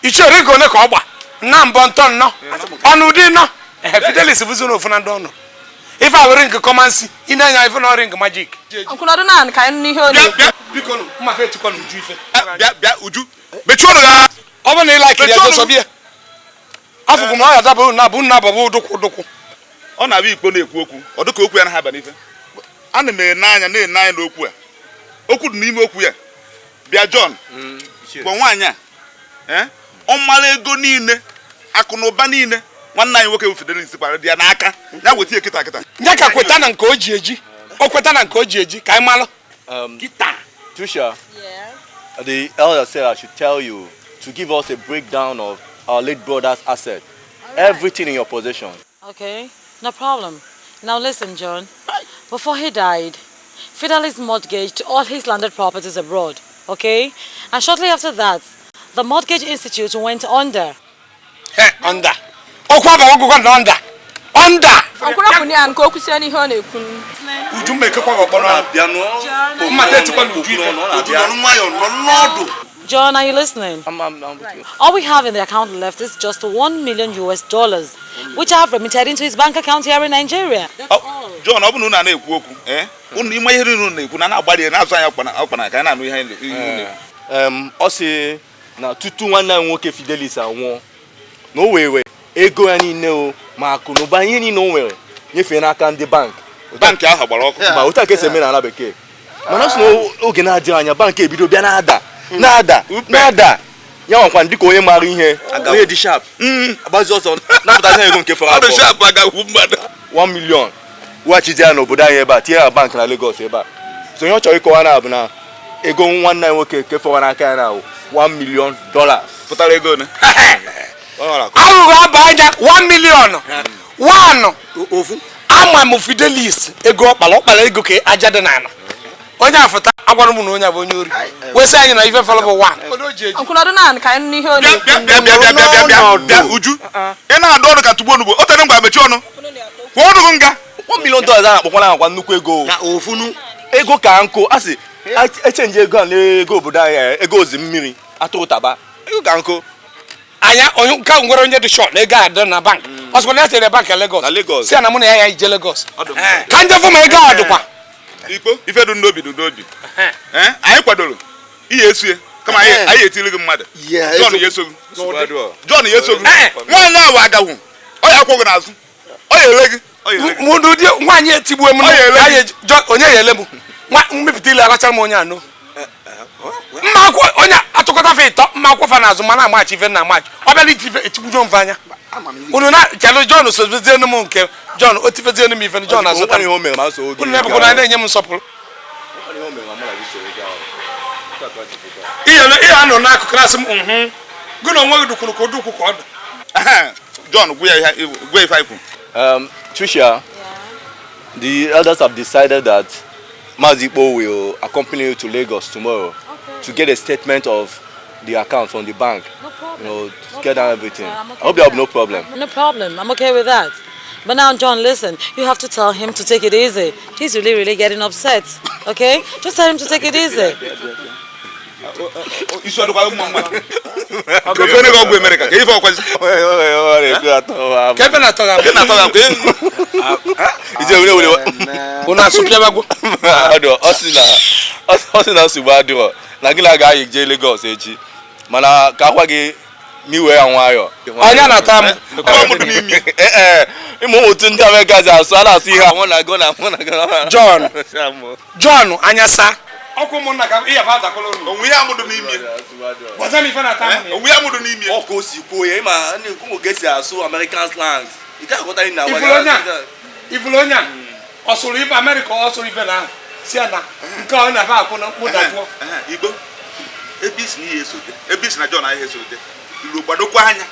iche ring one ka ọ gba na mbọ ntọ nnọ ọnụ ụdị nọ Fidelis bụzi n'ofu na ndị ọnụ ife a ring kọmansi ị na-anya ife na ring magic Uncle Adonai ka anyị n'ihe ole. biko nụ mmafe etikọ n'uju ife bịa Uju mechie ọnụ gị ahụ ọ bụ na ị laikiri ya josọbie afụkwụ m ọya dabụrụ na bụ nna babụ ụdụkwụ ọ na-abịa Ikpo na-ekwu okwu ọ dịka okwu ya na ha aba n'ife ana m ene anya na-ene anya n'okwu a okwu dị n'ime okwu ya bịa John bụ nwaanyị a ọ mara ego niile akụ na ụba niile nwanne anyị nwoke bụ Fidelis kpara dị ya n'aka ya weta ya kịta ya ka kweta na nke o ji eji o kweta na nke o ji eji ka anyị malụ kịta Trisha, the elder said I should tell you to give us a breakdown of our late brother's asset, everything in your possession. Okay, no problem. Now listen, John. Before he died, Fidelis mortgaged all his landed properties abroad, okay? And shortly after that, the Mortgage Institute went under. Under. Okwa ba ogwa na under. Under. Uncle Apuni an ko kwusi n'ihe ọ na-ekwu. Uju mmekekwa ọgbọ na bịa nụọ mmata etikwa n'uju ife otu nọ nwayọ nọ n'ọdụ. John, are you listening? I'm with you. All we have in the account left is just $1 million US, which I have remitted into his bank account here in Nigeria. John ọ bụ na unu na-ekwu okwu unu ime ihe unu na-ekwu na na-agbali na-azụ anya ọkpana ka na-anụ ihe Ọ sị na tutu nwanne anyị nwoke Fidelis anwụọ na o were ego ya niile o ma akụ na ụba ihe niile o nwere nyefee n'aka ndị bankị ahụ gbara ọkụ ma otu aka esi eme n'ala bekee mana ọ sị na oge na-adịghị anya bankị ebido bịa na-ada ya nwakwa dịka onye maara ihe onye dị sharp agbazi ọsọ napụtazi ego nke fọrọ afọ 1 million weghachizi ya n'obodo anyị ebe a tinye na bank na Lagos ebe a so onye ọ chọrọ ịkọwa na bụ na ego nwanne anyị nwoke nke fọrọ n'aka ya na $1 million pụtara ego ne ahụghị aba anya 1 million one ofu ama m Fidelis ego ọkpala ego ka aja dị n'ala onye afụta agwara m na onye bụ onye ori wesị anyị na ife fọrọ bụ 1 Uncle Adonai ka anyị n'ihe ole. bịa Uju ị na-adụ ọnụ ka tugbo onugbo o tere mgbe mechie ọnụ kwụọ ọnụ gị nga $1 million a na-akpọkwana akwa nnukwu ego na ofunu ego ka nkụ a sị echenji ego a n'ego obodo anyị ego ozi mmiri atụ ụtaba ego ka nkụ anya onye ka ngwere onye dị short na ego a dị na bank ọsọ na tere bank Lagos si na mụ na ya ije Lagos ka nje fụ ma ego a dịkwa Ikpo ife dị n'obi anyị kwadoro ihe esue kama anyị etiri gị mmadụ John ya esoghị nwaanyị ahụ agahụ ọ ya akwụghị n'azụ ọ ya ele gị mụdụ dị nwaanyị etigbuo m onye ya ele m mmepụta ile arachara m onye anọ mma onye atụkọta fe ịtọ mma akwụfa n'azụ mana amachi ife na amachi ọ bịara iti etigbujo mfe anya unu na kelụ John sozizienu m nke John o tifezienu m ife John azụta unu na-ebekwa na na-enye m nsọpụrụ ihe anọ n'akụkụ na-asị m gụ na onwe gị dukwuru ka odukwu ka ọ dị John gwa ife anyị kwu Trisha, the elders have decided that Maazị Ikpo will accompany you to Lagos tomorrow to get a statement of the account from the bank. No problem. To get down everything. I hope there will be no problem. No problem. I'm okay with that. But now, John, listen. You have to tell him to take it easy. He's really getting upset. Okay? Just tell him to take it easy. You should go home. Kevin go America. Give for question. Kevin atoga. Kevin atoga. Ije wele. Una supia bago. Ado osina subadiro. Na gila ga je Lagos echi. Mana ka kwa gi mi we anwa ayo. Anya na tam. Imo otu ndị America za so ala si ha won na go. John anyasa. Ọkụ mụ na ka iya fa za koloro. Onwe ya mudu n'imi. Waza mi fa na tam. Onwe ya mudu n'imi. Oko si ko ye ma ni ko mo gesi aso American slang. Ika ko ta ni na wa. Ifulonya. Osuru ife America osuru ife na. Si ana. Nke ọ na fa akụ na mụdajụọ. Igbo. Ebis ni Yesu de. Ebis na John ayi Yesu de. Ilu gbadokwa anya.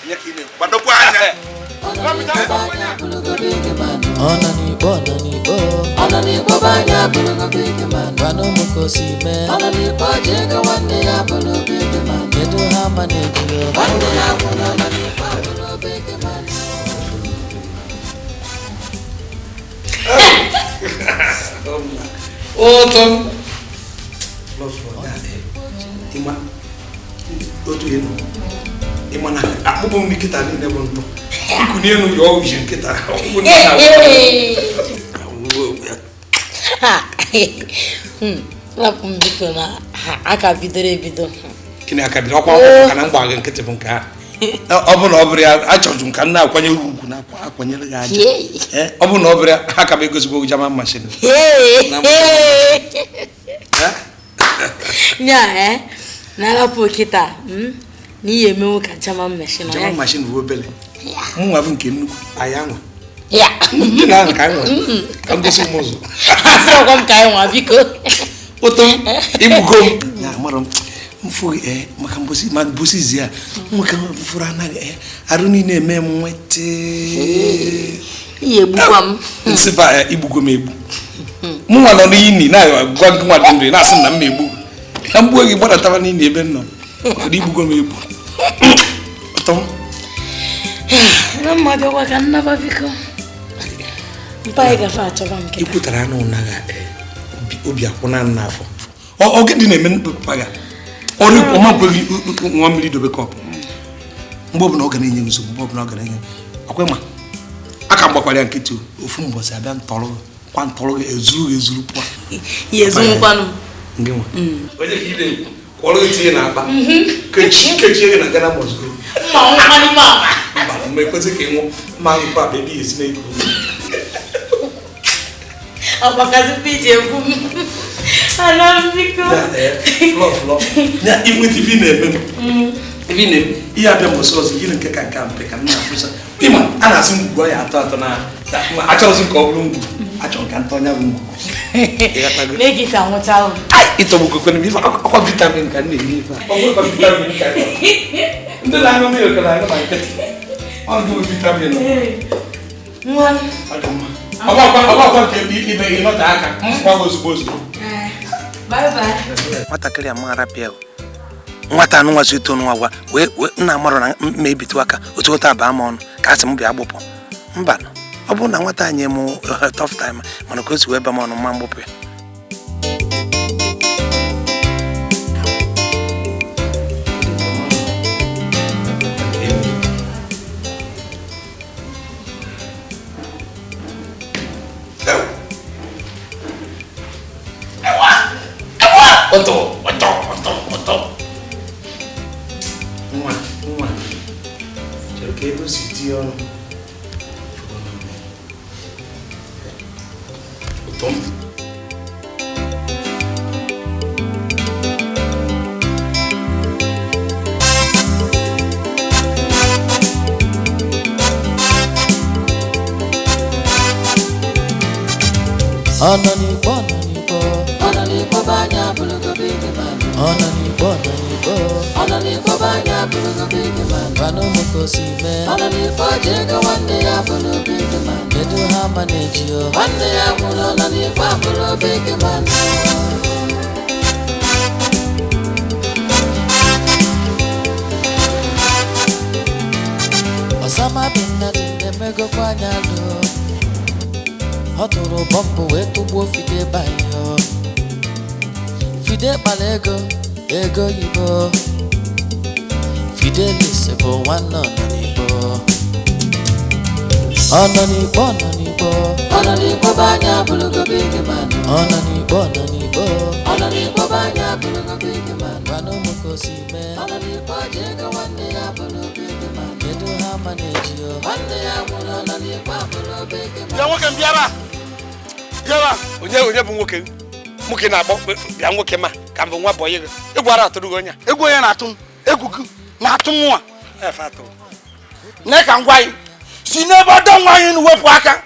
Nya ka ime. Gbadokwa anya. Onanibo banya bulugo big man. Bano mukosi me. Onanibo jega wande ya bulu big man. Kedu hama nejulo. Wande ya bulu onanibo bulu big man. Oh, Tom. Love for that. Ima. Go to him. Ima na. Abubu mikita ni nebo nto. Kunie no yo vision kita. Lapum biko na aka bidoro ebido. Kini aka bidoro kwa kana ngba ga nkete bụ nke a. Ọ bụ na ọ bụrụ ya achọjụ nka nna akwanye ugwu na akwanyere ga aja. Ọ bụ na ọ bụrụ ya aka bụ egosigbo jama machine. Nya na lapu kita. Ni yemewo ka jama machine. Jama machine bụ obele. Mụ nwa bụ nke nnukwu ayanwa. Ya. Na nka nwa. Ka ngosi mozo. Asọ kwa mka nwa biko. Oto ibugo. Ya maro mfu maka mbosi ma bosi zia. Maka mfura na aruni na eme mwete. Iye bukwam. Nsifa ibugo mebu. Mụ nwa no ni na gwa nwa dindri na asị na mmegbu. Na mgbu gị gbara taba ni ebe nọ. Ọ ibugo mebu. Oto. Na mmadụ kwa ka nnaba biko. Mpa ga fa achọba m kịta. Ikwutara na ụnaga obi akwụna n'afọ. Ọ gị dị na-eme mpapa ga. Ọ ma gweghị nwa mmiri dobe kọpụ. Mgbe ọbụla ọ ga na-enye nsogbu, mgbe ọbụla ọ ga na-enye. Akwa ma aka mgbakwara ya nkịtị ofu mbọsị abịa ntọrọ ezuru pụọ. Ihe ezumkwanụ. Ndị nwa. Onye ka ide kwọrọ etinye n'akpa. Kechi gị na Ghana Moscow. Ma nwanị mama. Mba, mgbe ekwesị ka ịnwụ ma nkwa bebi esi na ikuku. Apakazi pije mbu. Alambiko. Flo. Ya iwe TV na-eme. Ivi na ihe abịa mbosozi gị nke ka mpe ka nna afụsa. Ịma a na-asị ngwugwu ya atọ na achọrọzi nke ọ bụrụ ngwu. Achọrọ ka ntọ nya bụ ngwu. N'egi ka nwụcha. Ai, ịtọgbukwe kwene ife akwa vitamin ka na-eri ife. Ọ bụrụ vitamin ka. Ndị na-aṅụ mmiri ka na-aṅụ ma nkịtị. Ọ bụ vitamin. Nwa. Ọgbakwa nke ibe gị nọta aka mkpagbo ozugbo. Bye bye. Nwatakịrị amara pịa. Nwata anụ nwa zụto n'ụwa wee nna amarụ na mma ebitu aka otu ụta aba ama ọnụ ka asị m bịa agbụpụ. Mba, ọ bụrụ na nwata anyị mụ tough time mana ka o si wee ba m ọnụ mma mgbụpụ ya. Oto. Nwa. Chere ka ebe si ti ọnụ. Oto. Onanibo banya bulugo big man. Onanibo banya bulugo big man. Bano mukosi me. Onanibo jega wande ya bulu big man. Kedu hama nejulo. Wande ya bulu onanibo bulu big man. Osama bin Laden emegokwa anya do. Ọ tụrụ bọmbụ wee tụgbuo Fide Banyo. Fide kpara ego Igbo. Fidelis bụ nwanne Ọnọnigbo Ọnọnigbo banya bulugo big man. Ọnọnigbo banya bulugo big man. Bano mukosi me. Ọnọnigbo jega wanne ya bulugo big man. Kedu ha manage yo. Wanne ya Ọnọnigbo bulugo big man. Ya nwoke mbiara. Biara, onye bụ nwoke. Nwoke na-akpọ bịa nwoke ma ka mbụ nwa boye. Egwu ara atụrụ onya. Egwu onye na-atụ. Egwu gị na-atụ nwa. Efe atụ. Ne ka ngwa yi. Si n'ebe ọdọ nwaanyị wepụ aka.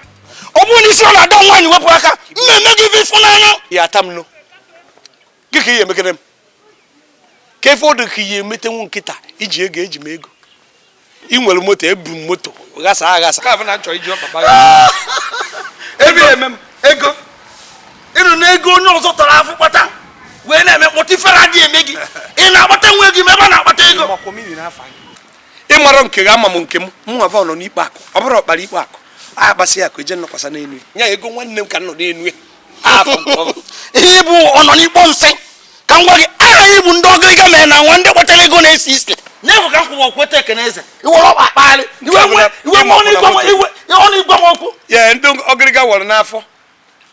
Ọ bụrụ na isi ọ na-adọ nwaanyị wepụ aka, mmemme gị ife ịfụnanya. Ya atam no. Gị ka ihe emekere m. Ka ife ọdụ ka ihe emete nwu nkịta iji ego eji m ego. Ị nwere moto ebu m moto ghasa aghasa. Ka bụ na nchọ iji ọpapa gị. Ebe eme ego. Ịrụ na ego onye ọzọ tara afụ kpata. Wee na-eme mkpọtụ ifere adị eme gị. Ị na-akpata nwa ego ebe a na-akpata ego. Ị mara nke ga ama m nke m nwa nọ n'ikpe akụ. Ọ bụrụ ọkpara ikpe akụ. A gbasị akụ eje nnọkwasa n'enu. Nya ego nwanne m ka nọ n'enu. Ihe bụ ọnọnigbo nsị. Ka ngwa gị aha ibu ndị ọgịrịga mee na nwa ndị kpatara ego na-esi isi. N'efu ka nkwụwa kweta ekene eze. Iwere ọkpa akpagharị. Iwe ọnụ igwe m okwu. Ya ndị ọgịrịga wọrọ n'afọ.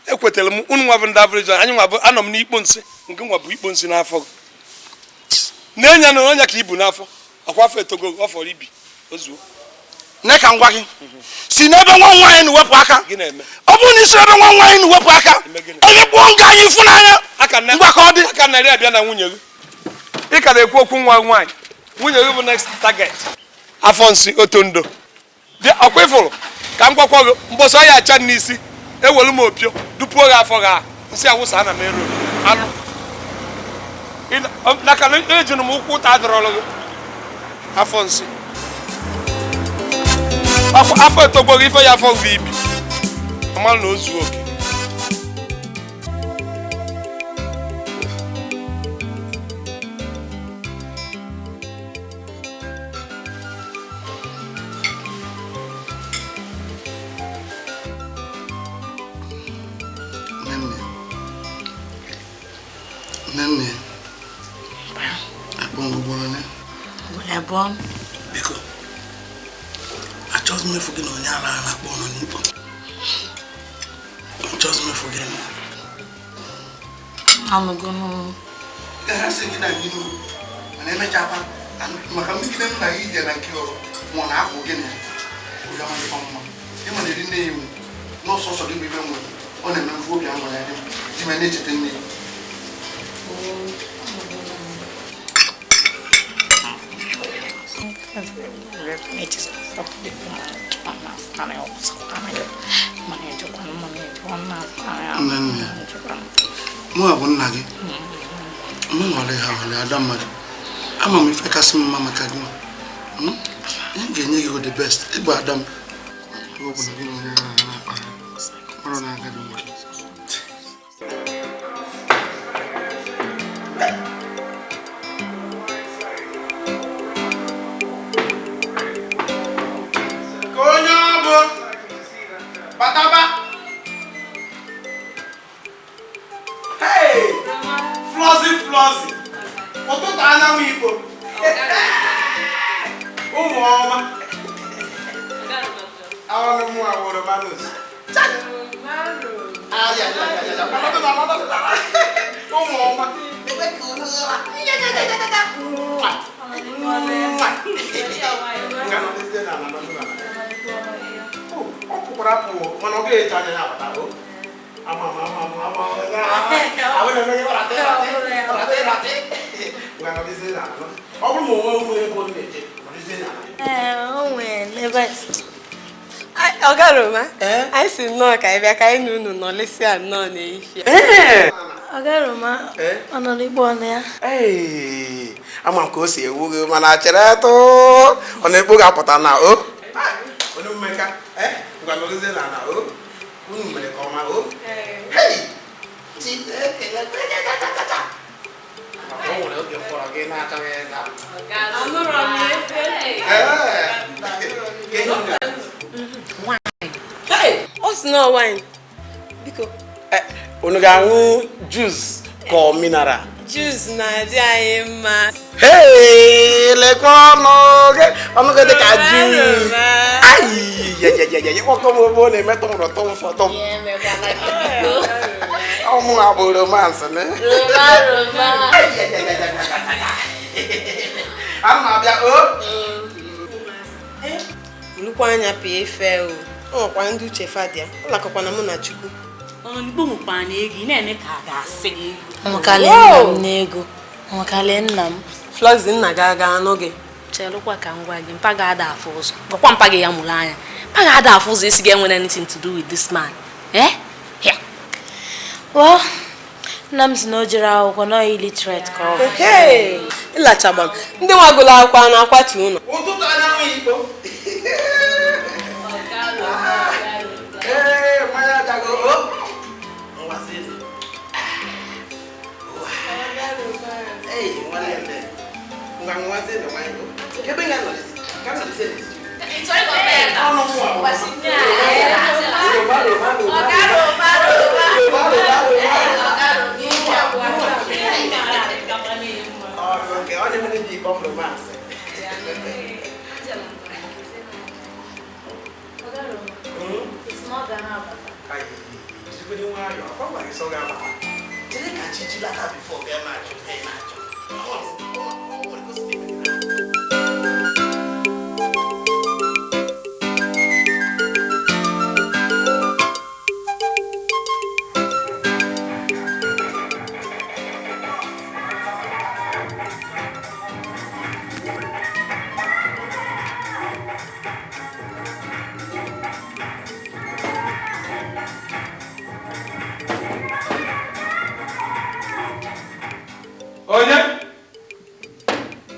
Ekwetara m unu nwa bụ ndị average anyị nwa bụ anọ m n'ikpo nsị nke nwa bụ ikpo nsị n'afọ. Na-enye na onye ka ibu n'afọ. Ọkwa afọ etogo ọ fọrọ ibi ozuo. Ne ka ngwa gị. Si n'ebe nwa nwaanyị na-wepụ aka. Ọ bụrụ na isi ebe nwa nwaanyị na-wepụ aka. Onye kpụọ nga anyị ịfụnanya. Ngwa ka ọ dị. Aka narị abịa na nwunye gị. Ị ka na-ekwu okwu nwa nwaanyị. Nwunye gị bụ next target. Afọ nsị otondo. Ọkwa ịfụrụ ka m gwakwa gị mbọsọ ya acha n'isi. Ewelu m opio dupuo gị afọ gị nsị awụsa ana m ero anụ. Naka na ejiri m ụkwụ ụta adọrọlụ gị. Afọ nsị. Afọ etogbo gị ife ya afọ gị ibi. Amalụ na ozu oke. Nene. Ebon. Biko. Achọghị m efu gị na onye ala na-akpọ ọnụ n'ikpo. Achọghị m efu gị. Amụgụnụ. Ha sị gị na n'ihu. Mana emechakwa maka mmegide m na gị ije na nke ọrụ mụ na akwụ gị na oge amalịkwa mma. Ịma na eri nne ya iwu n'ọsọsọ gị bụ ibe nwere. Ọ na-eme mfu obi aṅụrị ya dị ma na-echeta nne ya. Mụ bụ nna gị. M nwale ha nwale ada mmadụ. Ama m ife kasị mma maka gị. M ga-enye gị the best. Ịbụ ada m. Ọ bụ na gị nwere na-akpa. Mara na aga dị nwoke. Bataba. Hey! Flossy. Oto ta na mi ipo. O mo oma. Awon mu aworo manos. Ya. O mo oma. Prapo, mana oke tanya apa tahu? Ama. Awak nak rate. Bukan di sini lah. Aku mau pun ni. Di sini lah. Never. Ogaroma. I see no kai bia kai nunu no lesi ano na ifi. Ogaroma. Ono ni bona ya. Ama ko si ewu mana chere to. Ono ebu ga pota na o. Ono mmeka. Bukan di sini lah o. Unu mere koma o. Hey. Wine. Hey, what's no wine? Because unu ga-aṅụ juice ka mineral. Juice na-adị anyị mma. Hey, lekwa ọnụ gị dị ka juice. Ayi, ya ọkọ m obo na-emetụ m rọtọ m fọtọ m. Ọmụ abụ romance ne. Roma. Ama abịa o. Lukwa anya pịa efe o. Ọ kwa ndị uche fadia. Ụlakọkwa na mụ na Chukwu. Igbo mụkwa na ego ị na-eme ka a ga-asị. Ọmụkalị nna m n'ego. Ọmụkalị nna m. Flọs nna gị aga anụ gị. Chelụkwa ka m gwa gị, mpa ga-ada afọ ụzọ. Gwakwa mpa gị ya mụrụ anya. Mpa ga-ada afọ ụzọ esi ga-enwere anything to do with this man. Yeah. Well, nna m si na o jere akwụkwọ na illiterate ka ọ bụ. Ịlachagba m. Ndị nwagụlụ akwụkwọ na-akwatu ụlọ. Ụtụtụ anyanwụ Igbo. Mmanya dago o.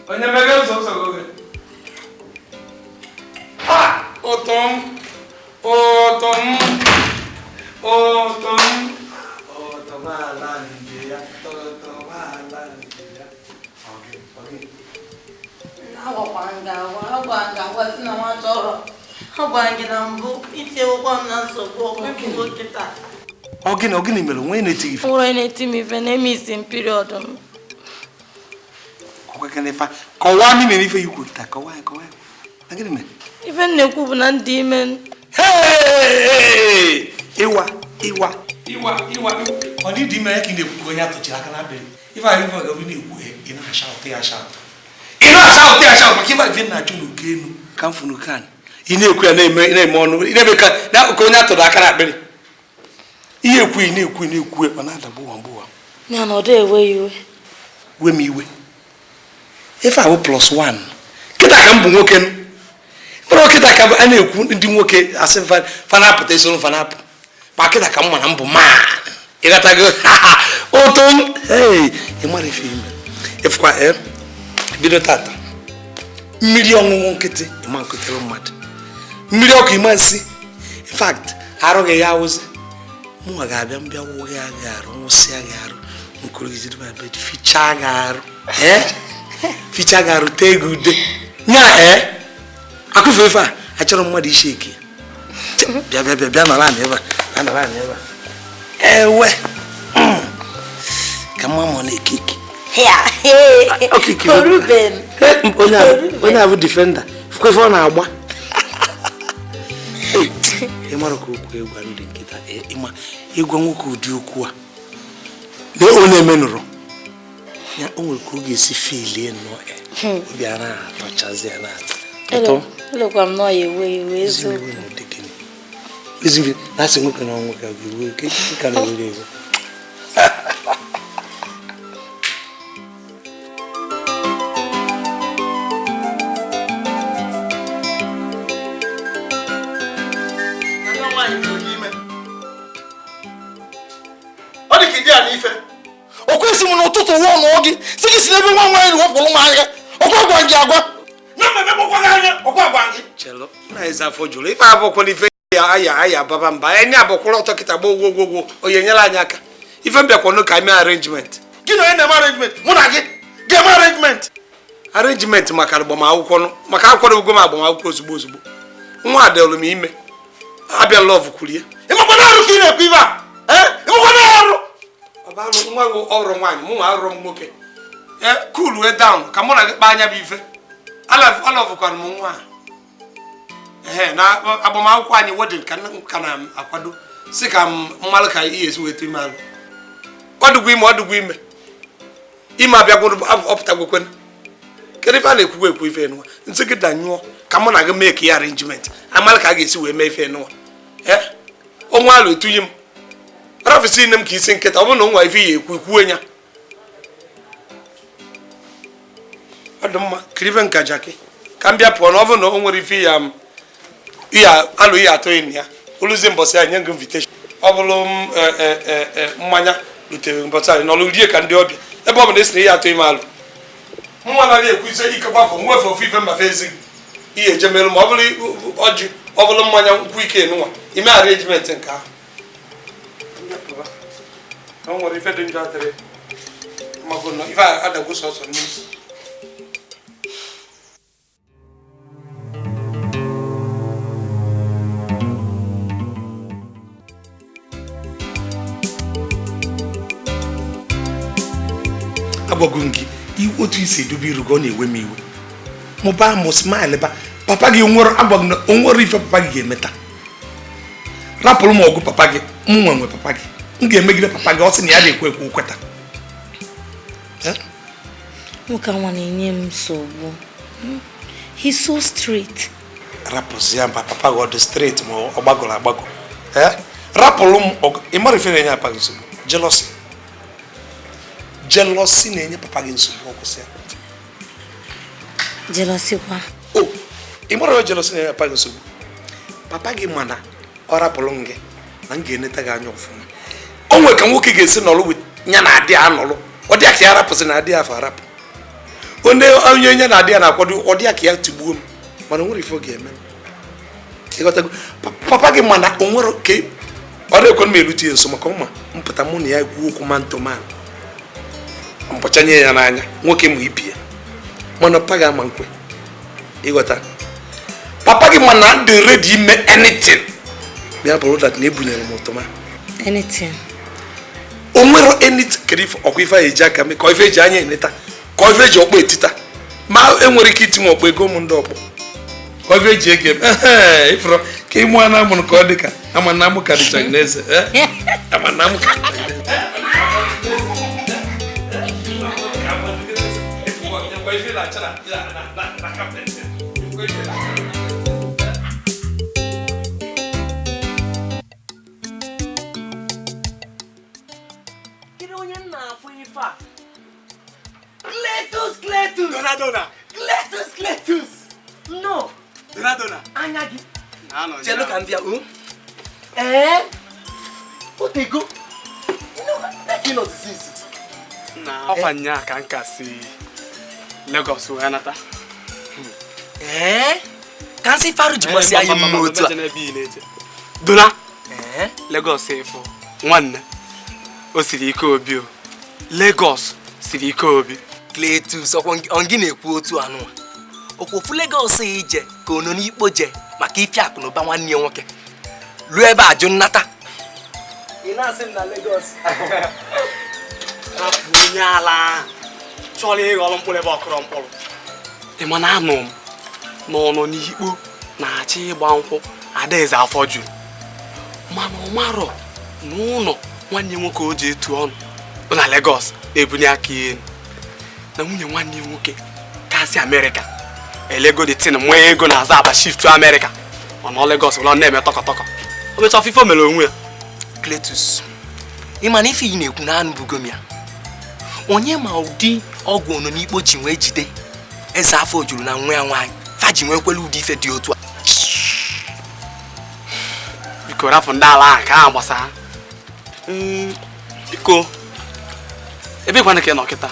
Onye mege ụzọ oge. Otom. Ala nje ya. Ala nje ya. Okay. Ogini mere onwe na-eti ife. Onwe na-eti m ife na-eme isi period m. Kọwaa mi mere ife ikwu taa, kọwaa. Agịnị mere? Ife nnekwu bụ na ndị ime. Ịwa. Ọ dị ime ya ka ị na-ekwu onye atụchiri aka na abịrị. Ife anyị ife ọgabi na-ekwu ị na-asha ụtọ ya asha. Ị na-asha ụtọ ya asha maka ife ife na-achụ n'oke enu ka m funu kan. Ị na-ekwu ya na-eme ọnụ, ị na-eme ka onye atụrụ aka na akpịrị. Ihe ekwu ị na-ekwu ọ na-adagbu gbụwa. Ya na ọ dị ewe iwe. We m iwe. Ife ahụ +1. Kịta ka m bụ nwoke nụ. Mara kịta ka a na-ekwu ndị nwoke asị fanapụta esoro fanapụ. Ma kịta ka m mana m bụ maa. Ị gatago otu m. Ị mara ife ime. Ifekwa bido tata. Mmiri ọṅụṅụ nkịtị ịma nkutere mmadụ. Mmiri ọkụ ịma nsị. In fact, arụghị ya awụzi. Mụ ga-abịa mbịa wụghị ya ga-arụ, nwụsịa gị arụ. Nkụrụ gị jiri bed fichaa gị arụ. Ficha ga-arụ tee gị ude. Nya akụfe ife a achọrọ mmadụ isi eke. Bịa nọrọ anyị ebe a. Ewe. Ka mma mọ na-eke eke. Okike. Onye abụ defender. Fukwe ife ọ na-agba. Ị mara ka okwu egwu ndị nkịta. Ịma ịgwa nwoke ụdị okwu a. Lee ọ na-emenụrụ. Ya o nwere ka ọ ga-esi filie nnọọ obi a na-atọchazi ya na-atọ. Elokwa m nọ ya ewe eziokwu. Ezigbo na-asị nwoke na nwoke ga-ewe oke ka na-ewere ewe. Ọ dị ka ịdị a n'ife. O kwesị m n'ụtụtụ wụọ n'ọ gị si gị si n'ebe nwa nwaanyị wepụrụ m anya. Ọkwa gwa gị agwa. Na mmemme gbakwa gị anya, ọkwa gwa gị. Chelo, na eze afọ jụrụ ife abụkwa n'ife aya baba mba. Anyị abụkwara ọtọ kịta gboo onye nyere anyị aka. Ife mbịakwanụ ka ime arrangement. Gị na onye na-eme arrangement, mụ na gị ga-eme arrangement. Arrangement maka agbamakwụkwọ nụ, maka akwụkwọ ugwo m agbamakwụkwọ ozugbo. nwa adịlụ m ime abịa lọv kwulie ịmakwana arụ ka ị na-ekwu ibe a ịmakwana arụ ọbanụ nwa gị ọrụ nwaanyị mụ nwa arụrụ m nwoke cool way down ka mụ na gị kpaa anya bụ ife alọvụkwara m nwa na agbamakwụkwọ anyị wedin ka na akwado si ka mmalụ ka ihe esi weta ime alụ ọdụgwu ime ime abịagwụrụ ọpụtagwokwen kedu ife a na-ekwugwa ekwu ife nwa nsị gị danyụọ ka mụ na gị mee ka ya arenjiment amalụ ka a ga-esi wee mee ife nwa onwe alụ etunye m rafisi nne m ka isi nkịta ọ bụrụ na nwa ife ya ekwuo ya ọ dị mma kirive nka jaki ka m bịa pụọ na ọ bụrụ na o nwere ife ya alụ ihe atọ enyi ya oluzie mbọsị anyị nye gị invitation ọ bụrụ mmanya rutere mbọsị anyị n'ọlụ rie ka ndị ọbịa ebe ọ bụ na esi na ihe atọ ime alụ nwa anaghị ekwu ise ike gbafọ nwefe ofu ife mbafe ezi ihe eje merụ ma ọ bụrụ ọjị ọ bụrụ mmanya nkwụ ike nwa ime arrangement nke ahụ o nwere ife dị njọ adịrị maka na ife adagwo sọsọ n'isi agwago m gị otu isi edobe iru gị ọ na-ewe m iwe mụbaa mụ smile ba papa gị onwere ife papa gị ga-emeta rapụrụ m ọgụ papa gị m nwe papa gị m ga-emegide papa gị ọ sị na ya na-ekwe ekwe kweta nwoke nwa na-enye m nsogbu he's so straight rapụzi ya mba papa gị ọ dị straight ma ọ gbagọrọ agbagọ rapụrụ m ọgụ ị mara ife na-enye papa gị nsogbu jealousy na-enye papa gị nsogbu ọgwụsị ya jealousy kwa ị mara jealousy na-enye papa gị nsogbu papa gị mana ọ rapụrụ gị na m ga-eneta gị anya ọfụma o nwere ka nwoke ga-esi n'ọlụ ya na adị anọlụ ọ dị ka ya rapụsị na adị afọ arapụ onye nye na adị ya na-akwado ọ dị ka ya tigbuo m mana o nwere ife ọ ga-eme ịghọtago papa gị mana o nwere ka ọ na-ekwe m erute ya nso maka ụma mpụta mụ na ya gwuo okwu mantoman mpọchanye ya n'anya nwoke ma ibi ya mana papa gị ama nkwe ịghọta papa gị mana dị ready ime anything ya bụrụ dat na ebunyere m ụtụma anything o nwere anything kedu ife ọkwa ife eji aka mee ka ife eji anya eneta ka ife eji ọkpọ etita ma enwere ike itinwe ọkpọ ego m ndị ọkpọ ka ife eji ege ifụrụ ka ịmụ a na-amụrụ ka ọ dị ka ama na amụ ka dịchaghị n'eze ama na amụ ka Cletus. No. Donadona. Anya gị. Chelo ka mbịa o. O tego. You know this is. Na ọkwanya ka nka si Lagos wee nata. Ka nsi faru ji gbasi anyị mma otu a. Dona. Lagos efo. Nwanne. O siri ike obi o. Lagos siri ike obi. Cletus ọ gị na-ekwu otu anụ okwofu Lagos ije ka ono n'ikpo je maka ife akụ na ụba nwanne ya nwoke ruo ebe ajụ nnata ị na-asị m na Lagos onye ala chọrọ ịghọrọ mkpụrụ ebe ọkụrọ mkpụrụ ị ma na anụ m n'ọnụ n'ikpo na-achọ ịgba nkwụ Adaeze afọ juru mana ọ marọ n'ụlọ nwanne nwoke o ji etu ọnụ na Lagos na-ebunye aka elu na nwunye nwanne nwoke kasị Amerịka elego dị tin nwa ego na-aza aba shift to America ọ nọ Lagos ụlọ na-eme tọkọtọkọ o mecha ọfịfọ mere onwe ya. Cletus ị ma na ife ị na-ekwu na anụ bugom ya onye ma ụdị ọgwụ ono n'ikpo ji nwee jide eze afọ juru na nwa ya nwaanyị fa ji nwekwele ụdị ife dị otu a biko rapụ ndị ala ahụ ka ha gbasa biko ebe gwana ka ị nọ kịta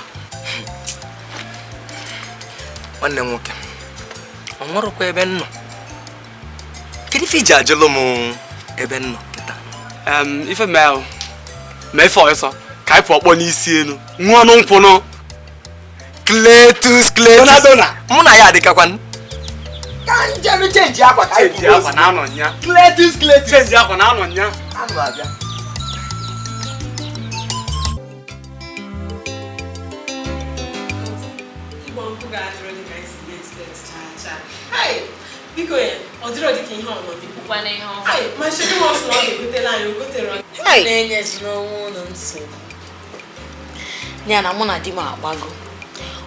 nwanne nwoke ọ nwerụkwa ebe nnọ kedu ife iji ajụlụ m ebe nnọ kịta ife mee ife ọsọ ka anyị pụọ kpọ n'isi elu nwa ọnụ nkwụnụ Cletus mụ na ya adịkakwan Can you change aqua? Change aqua na no nya. Cletus. Change aqua na no nya. Anu abia. Hey, biko e, odiro di kin ho no di Kwa na ihe ọhụrụ. Hey, ma shiri mo so no de gotela anyị ogotere. Hey. Na-enye n'onwe ụlọ nsogbu. Ya na mụ na di m agbago.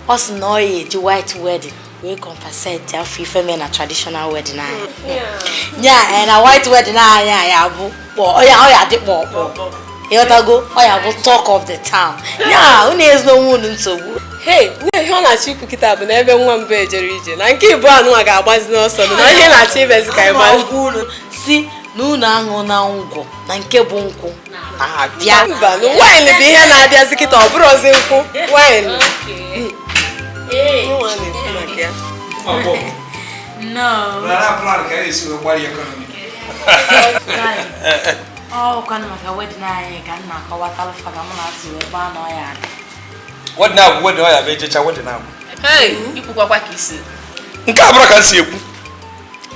Ọ sị na ọ ya eji white wedding wee compensate afọ ife mee na traditional wedding anyị. Ya na white wedding anyị abụ ọ ya dị kpọkpọ. Ịghọtago ọ ya bụ talk of the town. Ya unu ezi n'onwe ụlọ nsogbu. Hey, na ihe ọ na-achọ ikwu kịta bụ na ebe nwa mbe ejere ije na nke ibu anụnwa ga-agbazi n'ọsọ na ihe na-achọ ibezi ka ịgba unu si na unu aṅụ na ngwọ na nke bụ nkwụ na-abịa. Mba, na wine bụ ihe na-abịazi kịta ọ bụrụzi nkwụ wine. Nwa na-ekwu maka ya. No. Plan ka esi wee gbari economy. Kwanụ maka wedding anyị ka nna akọwatala fa ka mụ na asị wee gbaa na ọya adị. Wedding ahụ wedding ọya bụ ejecha wedding ahụ. Hey, ikwukwakwa ka isi. Nke abụrụ ka m si ekwu.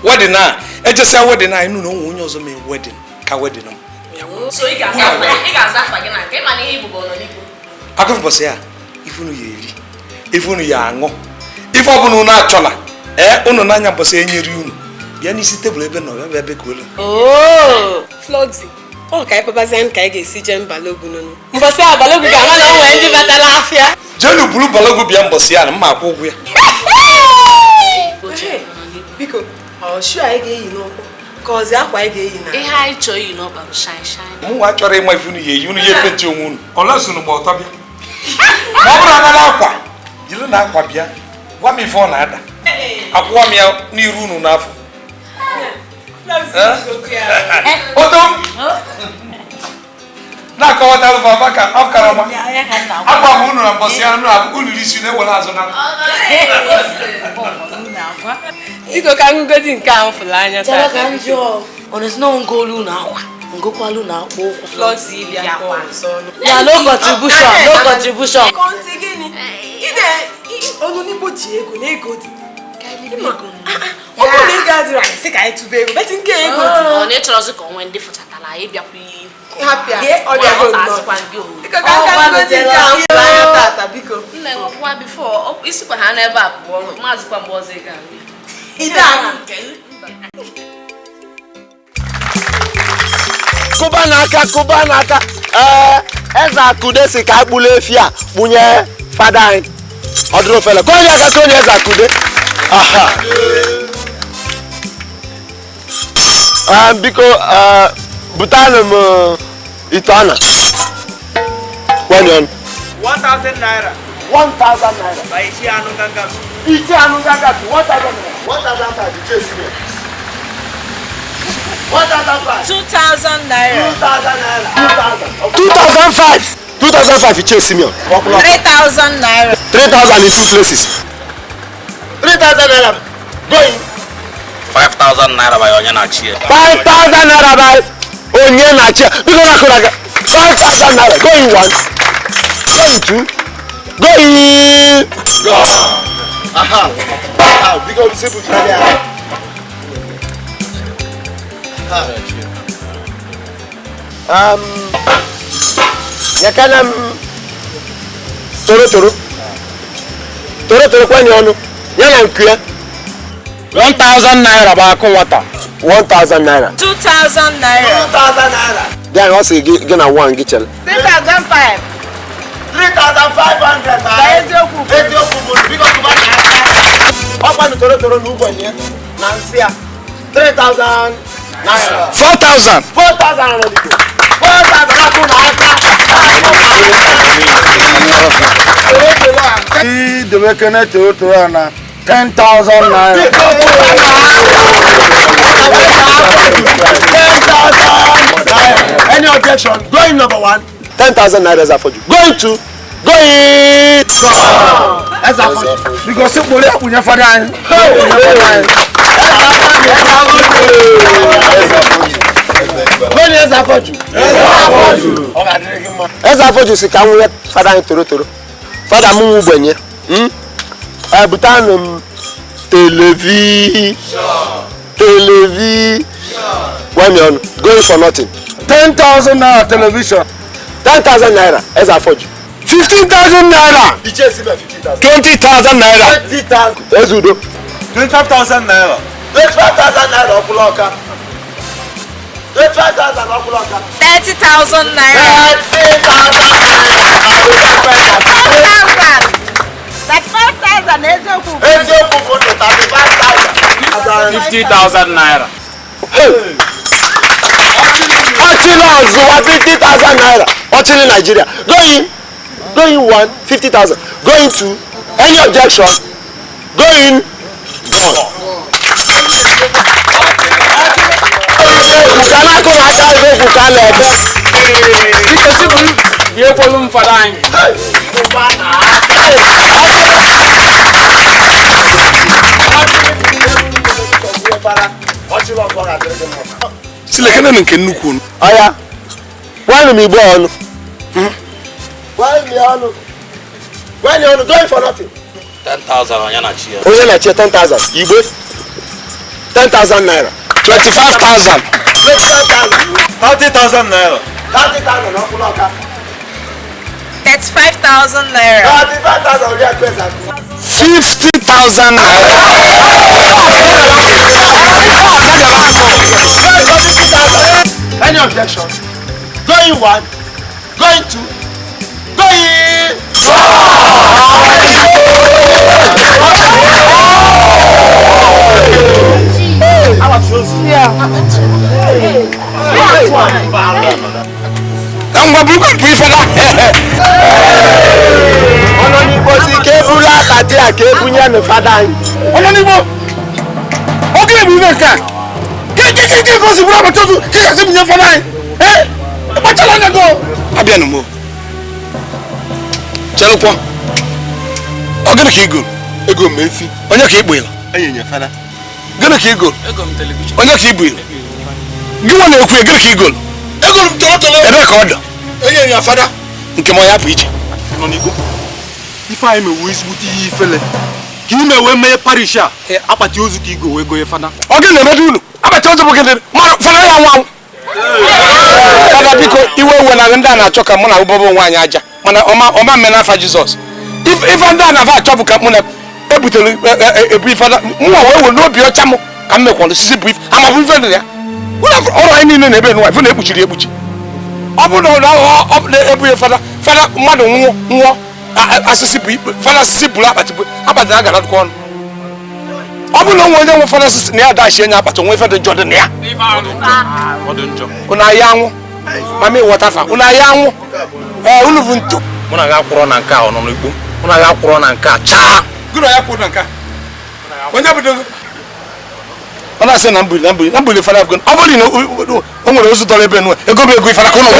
Wedding a ejesia wedding anyị nụ na onwe onye ọzọ mee wedding ka wedding m. So ị ga-aza afa gị na nke ịma na ihe ibu nọ n'ikwu. Akụkọ mbọsị ya ifunu ya eri ifunu ya aṅụ ife ọbụla unu achọla unu n'anya mbọsị enyeri unu bịa n'isi tebụl ebe nọ bịa bekwuola. Floxy, ọ ka ịpabazi ka anyị ga-esi jee Mbalogu nụnụ. Mbọsị a Mbalogu ga-ama na o nwere ndị batala afịa. Jenu buru Mbalogu bịa mbọsị ya na mma akwụ ụgwọ ya. Biko, ọ shu anyị ga-eyi n'ụkwụ ka ọzi akwa anyị ga-eyi na. Ihe anyị chọrọ iyi n'ọkpa bụ shine. Mụnwa chọrọ ịma ife unu ya eyi unu ya epenti onwe unu. Ọlesunu gba ọtọ bịa. Ma ọ bụrụ anara akwa jiri na akwa bịa gwa m ife ọ na-ada akwụwa m ya n'iru unu n'afọ. Otom na-akọwata alụfa afkara ọma agwa m unu na mbọsị ya nụ abụ unu isi na-ewere azụ na Biko ka ngodi nke ahụ fụrụ anya taa. Ka njọ ọnụzi na ngolu na akwa ngokwalu na akpụ ụkwụ. Floxy bịa kwa ọzọ. Ya no contribution. Konti gịnị? Ide onu n'Igbo ji ego na ego dị. Ọ bụ na ị ga-adịrị anyị sị ka anyị tụba ego beti nke ego dị. Ọ na-echọrọzi ka onwe ndị fụchatara anyị bịakwa ihe. Hapịa ọ bịago nnọọ. Biko ka aka ngodi nke ahụ fụrụ anya tata biko. Nne nwekwa bifo isikwa ha n'ebe a pụọ maazịkwa mgbe ọzọ ị ga-abịa. Ide ahụ nke Kụba n'aka eze Akude si ka akpụla efi a kpunye fada anyị ọ dịrị ofele ka onye aka onye eze Akude biko butanụ m ite ọna kwanye ọnụ 1,000 naira. 1,000 naira Ba ichi anu ganga. iche anụ gaga 1,000 naira 1,000 naira iche esi 2,000 naira. 2,005 iche Simeon 3,000 naira. 3,000 in two places 3,000 naira going 5,000 naira by onye na-achị ya. 5,000 naira by onye na-achị ya biko na akụrụ aga 5,000 naira going one going two going biko simple nyakana m toro kwanye ọnụ ya na nku ya 1,000 naira bụ akụ nwata. 1,000 naira 2,000 naira. 2,000 naira bịa ọ sị gị na one gị chere 3,500. 3,500 eziokwu bụ biko kụba ọkwanụ toro na ụbọchị na nsị ya 3,000 naira 4,000. 4,000 naira biko 4,000 akụ na aka Idemekene toro na 10,000 naira. 10,000 naira. Any objection? Going number one. 10,000 naira for you. Going two. Going. Because if we have enough for that. Going as I for you. As I for you, say can we father in toro. Father mu benye. Butanum Television. When you're going for nothing. 10,000 naira television. 10,000 naira. As I afford you. 15,000 naira. 20,000 naira. 20,000. Let's do 25,000 naira. 25,000 naira. 25,000 naira. 30,000 naira. 35,000 eziokwu. Eziokwu for 35,000. 50,000 naira. Ochili Ozuwa 50,000 naira. Ochili Nigeria. Going one 50,000. Going two. Any objection? Going gone. Bukana ko ata ibe bukana ebe. Because you follow me for that. Silekene nke nnukwu. Aya. Why me go on? Why me on? When you going for nothing? 10,000 on yana chia. Onye na chia 10,000. Igbo 10,000 naira. 25,000. 30,000 naira. 30,000 no kuloka. 35,000 naira. 35,000 we are pesa. 50,000 naira. Any objection? Going one, going two, going. Ngwa buko ifela. Ono ni bosi ke bula kati akebunye ne fada yin. Ono ni bo. Oge bu nka. Ke ko si bula batozu. Ke se bunye fada yin. Ba chala na go. Abia no mo. Chelo kwa. Oge na ka ego. Ego mefi. Onye ka igbo ila. Enyenye fada. Gana ka ego. Ego m television. Onye ka igbo ila. Giwa na ekwu ego ka ego. Ego m tolo. Ebe ka odo. Enyenye fada. Nke mo ya bụ ije. No ni go. Ife anyị mewe ezigbote ihe ifele. Ka ime wee mee parish a akpati ozu ka igo wee goye fada. Oge na-emedu unu. Akpati ozu bụ gịnị? Mara fada ya nwa. Fada biko iwe na ndị a na-achọ ka mụ na ụbọbọ nwaanyị aja. Mana ọma mme n'afa Jizọs. Ife ndị a na-afa achọ bụ ka mụ na ebutere ebu ifada. Mụ wee n'obi ọcha m ka m mekwara osisi bụ ife. Ama bụ ife dị ya. Ọrụ anyị niile na-ebe n'ụwa ife na-ekpuchiri ekpuchi. Ọ bụ na ebu fada mmadụ nwụọ asịsị bụ ikpe fada asịsị bụrụ akpati na gara dụkọ ọnụ. Ọ bụ na onye nwe fada asịsị na ya dashi enye akpati onwe fada njọ dị na ya. Unu ahịa anwụ mama ịghọtafa unu ahịa anwụ unu bụ ntu. Mụ na ga kwụrụ na nke a ọ nọ n'igbo. Mụ na ga kwụrụ na nke a chaa. Gụrụ ya kwụrụ na nke a. Onye bụ ọ na-asị na mbuli fada afghan ọ bụrụ na o nwere ozu dọrọ ebe nwe ego bụ ego ifara ka ụnụ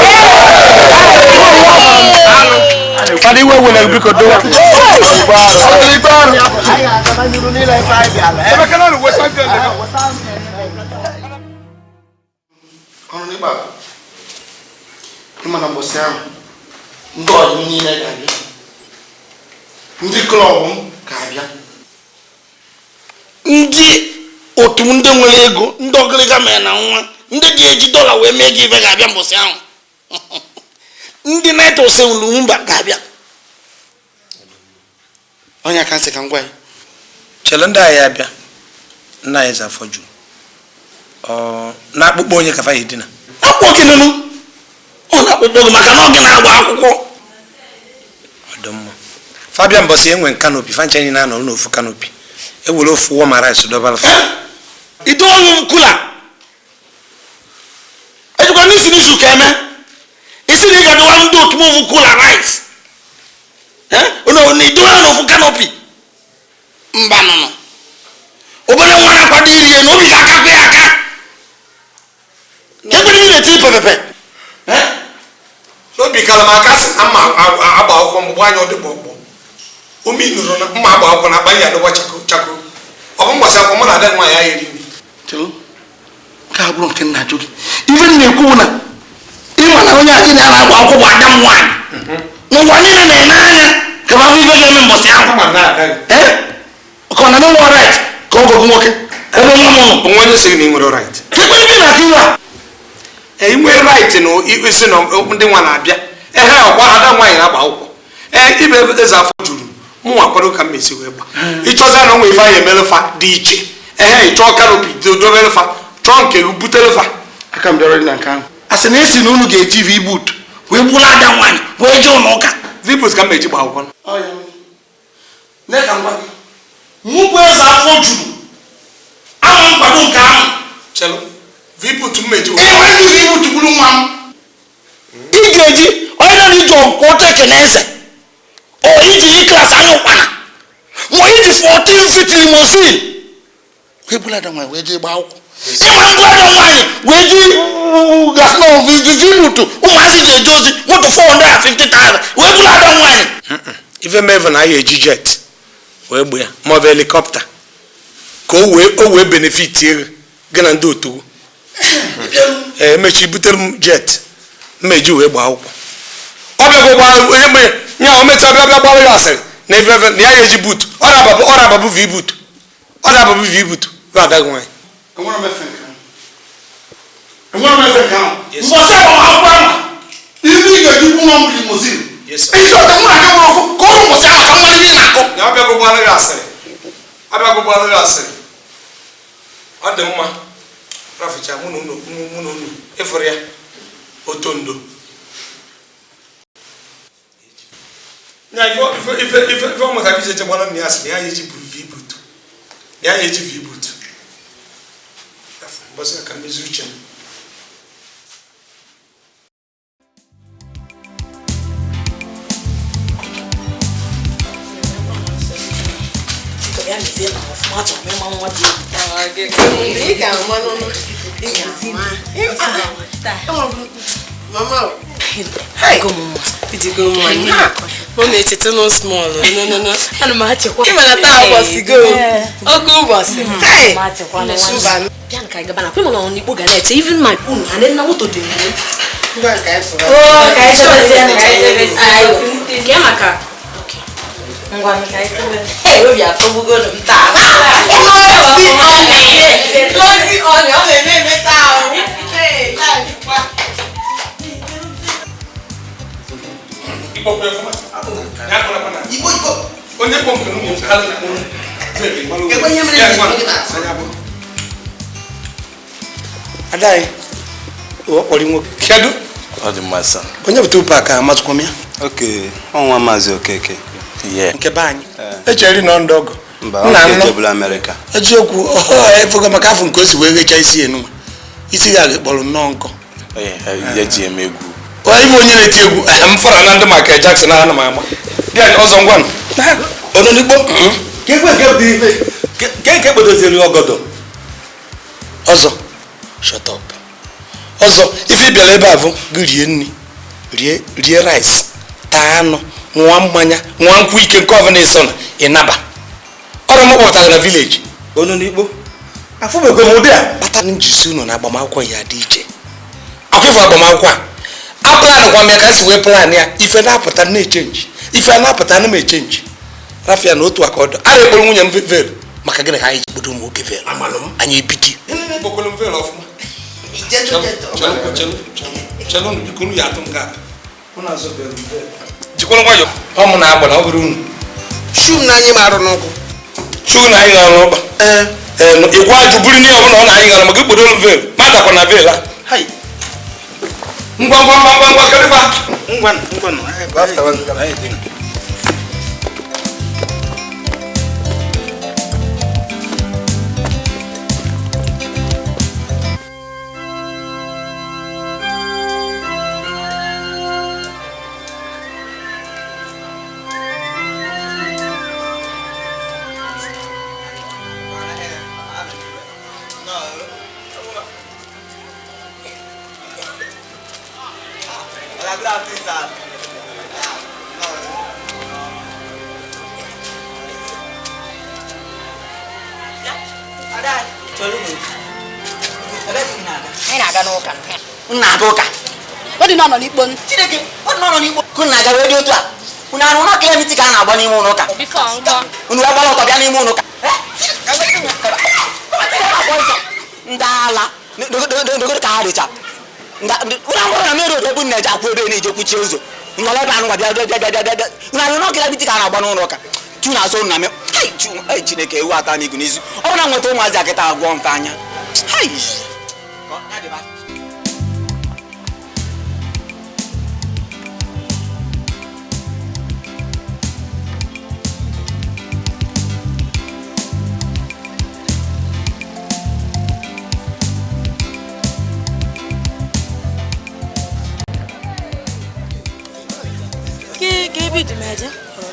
fada iwe wele biko dowa ịmana mbọsị ahụ ndị ọdịm niile ga-abịa ndị klọb m ga-abịa ndị otu ndị nwere ego ndị ọgịrịga mere na nwa ndị ga-eji dọla wee mee gị ife ga-abịa mbọsị ahụ ndị naịt osenwulu mba ga-abịa onye aka nsị ka m gwa ya chere ndị agha abịa nna anyị zafọ juru na-akpụkpọ onye kafa ya edina akpọ gị nụnụ ọ na-akpụkpọ gị maka na ọ gị na-agba akwụkwọ ọdụmma fabia mbọsị enwe kanopi fancha enyi na-anọ n'ofu kanopi ewere ofu wọ mara esi dọbara ite ọnụ kula ejikwa n'isi n'izu ka eme isi na ị ga-adọwara ndị otu movu kula rice idowe n'ofu kanopi mba nụnụ obere nwa na-akwado iri ya na obi ga-akakwa ya aka ka ekwere niile tiri pepepe n'obi kala m aka sị na mma agba akwụkwọ mgbụ anya ọdịbọ ọkpọ ome nụrụ na mma agba akwụkwọ na-akpa ya adọgba chakoro ọ bụ mgbasa akwụkwọ mụ na ada nwa ya eri nri nke a bụrụ nke nna ajụ gị ife m na-ekwu na ịma na onye anyị na-agba akwụkwọ bụ ada m nwaanyị n'ụwa niile na-ene anya ka ma bụ ife ga-eme mbọsị ahụ ka ọ na nwa right Kongo nwoke. Ebe mama no. Onwe sị na ị nwere right. Kekwe ife na kiwa. Ị nwere right no isi na ndị nwa na-abịa. Ehe ọkwa ada nwaanyị na-agba akwụkwọ. Ibe eze afọ juru. Mụ akwado ka m esi wee gba. Ịchọza na onwe ife anyị emelefa dị iche. Ehe ịchọ canopy dobelefa. Chọọ nke butelefa. Aka m bịara na nke ahụ. Asị na esi na unu ga-eji V-boot wee bụrụ ada nwaanyị wee jee ụlọ ụka. V-boot ka m eji gba akwụkwọ. Ne ka ngwa gị. Mụ bụ eze afọ juru. Ama nkwado nke ahụ. Chelo. V-boot m eji. Enweghị V-boot bụrụ nwa m. Ị ga-eji onye nọ n'ije ọkụ ọcha ekene eze. O iji yi klas anya ụkpana. Ma iji 14 feet limousine. Wee bụrụ ada nwaanyị wee jee gba akwụkwọ. Ịma mbụ ada nwaanyị wee ji gasịna V-boot ụmụazị ga-eje ozi moto 450,000 wee bụrụ ada nwaanyị. Ife meve na ya eji jet wee gbu ya ma ọ bụ helikọpta ka o wee benefit gị na ndị otu emechi butere m jet mmeji wee gbaa akwụkwọ ọ bịago gbaa onye mgbe ya o mecha bịa gbara ya asịrị na ife na ya eji but ọ rababụ V-boot V-boot bụ adaghị nwaanyị mbọsị agbamakwụkwọ ahụ ibe ị ga-eji kwụ nwa m limozin isi ọta mụ na gị nwere ọkụ ka ọrụ mbọsị ahụ ka mmadụ ihe na-akọ ya ọbịago gbara ya asịrị ọ dị mma raficha mụ na unu ịfụrụ ya otondo ife ọmụta gị jeje gbara na ya asịrị ya eji V-boot mbọsị ka mezi uche m Mama echeta no small. No. Ana ma achekwa. Ịma na taa ụbọchị go. Oge ụbọchị. Hey. Ma achekwa na suban. Bịa ka gaba na kwe mana on Igbo ga na-eche even my own and then na moto dị nne. Ngwa ka ifo. Oh, ka ifo ayo. Ke maka. Ngwa ka ifo. Eh, we bịa tobugo no taa. Lozi on, ọ na-eme taa o. Hey, taa. Igbo onye kpọmkwere ụmụ kalị na ụmụ adaghị ọkpọrọ nwoke kedu Ọ dị mma sa. onye bụ tupu aka amazụkwa m ya Okay, ọnwa Maazị Okeke. nke be anyị echere na ndị ọgọ Mba, ọ ga-ejebula Amerịka. eziokwu efogo maka afọ nke o si wee ghecha isi enu isi ga kpọrọ nnọọ nkọ Ya ji eme egwu. ibe onye na-eti egwu m fara na ndị Michael Jackson ana m ama bịa ọzọ ngwanụ Ononigbo nke kpedoziri ọgọdọ ọzọ shut up ọzọ ife bịara ebe a bụ gị rie nri rie rice taa anụ nwa mmanya nwa nkwụ ike nke ọbụla eso na ịnaba ọrụ m kpọtara na village Ononigbo afụbego m ụdị a kpata njisi unu na agbamakwụkwọ ya dị iche akwụkwọ agbamakwụkwọ a planụkwa m ya ka si wee plan ya ife na-apụta na-echenji ife a na-apụta na m echenji rafia na otu aka ọdụ a na-ekporo nwunye m vel maka gịnị ka anyị ji kpodo ụmụ nwoke vel anyị ebiti jikwara nwayọ ọ mụ na-agba na ọ bụrụ unu shu na anyị marụ n'ụkwụ shu na anyị gara n'ụkpa ịgwa ajụ buru n'ihe ọbụla ọ na anyị gara maka ikpodo vel matakwa na vel a ngwa kalifa na-aga ụka Ọ dị n'ọnọ n'ikpo Chineke ọ dị n'ọnọ n'ikpo unu na-aga wee dị otu a unu arụ na kilomita ka a na-agba n'ime ụlọ ụka unu agbara ọtọ bịa n'ime ụlọ ụka ndala ndogo ka richa una mero de bunne ja ku ebe ni je ku chi uzo ngala ba nwa bia una no kila biti ka na gba no roka tu na so na me ai Chineke ewu ata ni gunizu o na nweta ụmụazị akịta agwọ mfe anya hai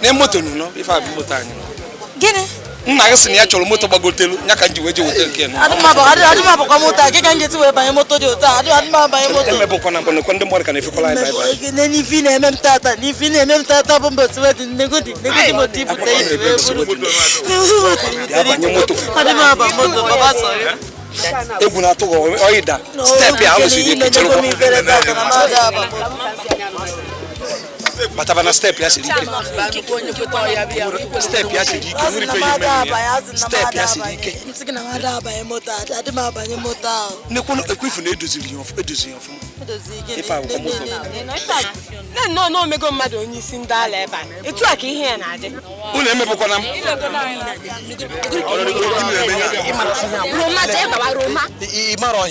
ne moto no ife abi moto anyị gịnị nna gị sị na ya chọrọ moto gbagotelu nya ka nji weje weta nke no adịmabụ kwa moto a ka njeti wee banye moto dị ụtọ adịmabụ banye moto emebụkwa na mbọnekwe ndị mmadụ ka na-efekwala anyị baịbaị n'ifi na-eme m tata n'ifi na-eme m tata bụ mbọsi wedị negodi moto ibute iji wee bụrụ adịmaba moto baba sọrọ egwu na-atụ gị ọyịda steepụ ya alụsiri ike cherụkwa bataba na step ya siri ike step ya siri ike nwere ife ihe step ya siri ike nekwunu ekwefu na edoziri ya ọfụma ife agwụkwọ moto na no mego mmadụ onye isi ndị ala ebe a etu a ka ihe ya na-adị unu emebụkwana m ịmara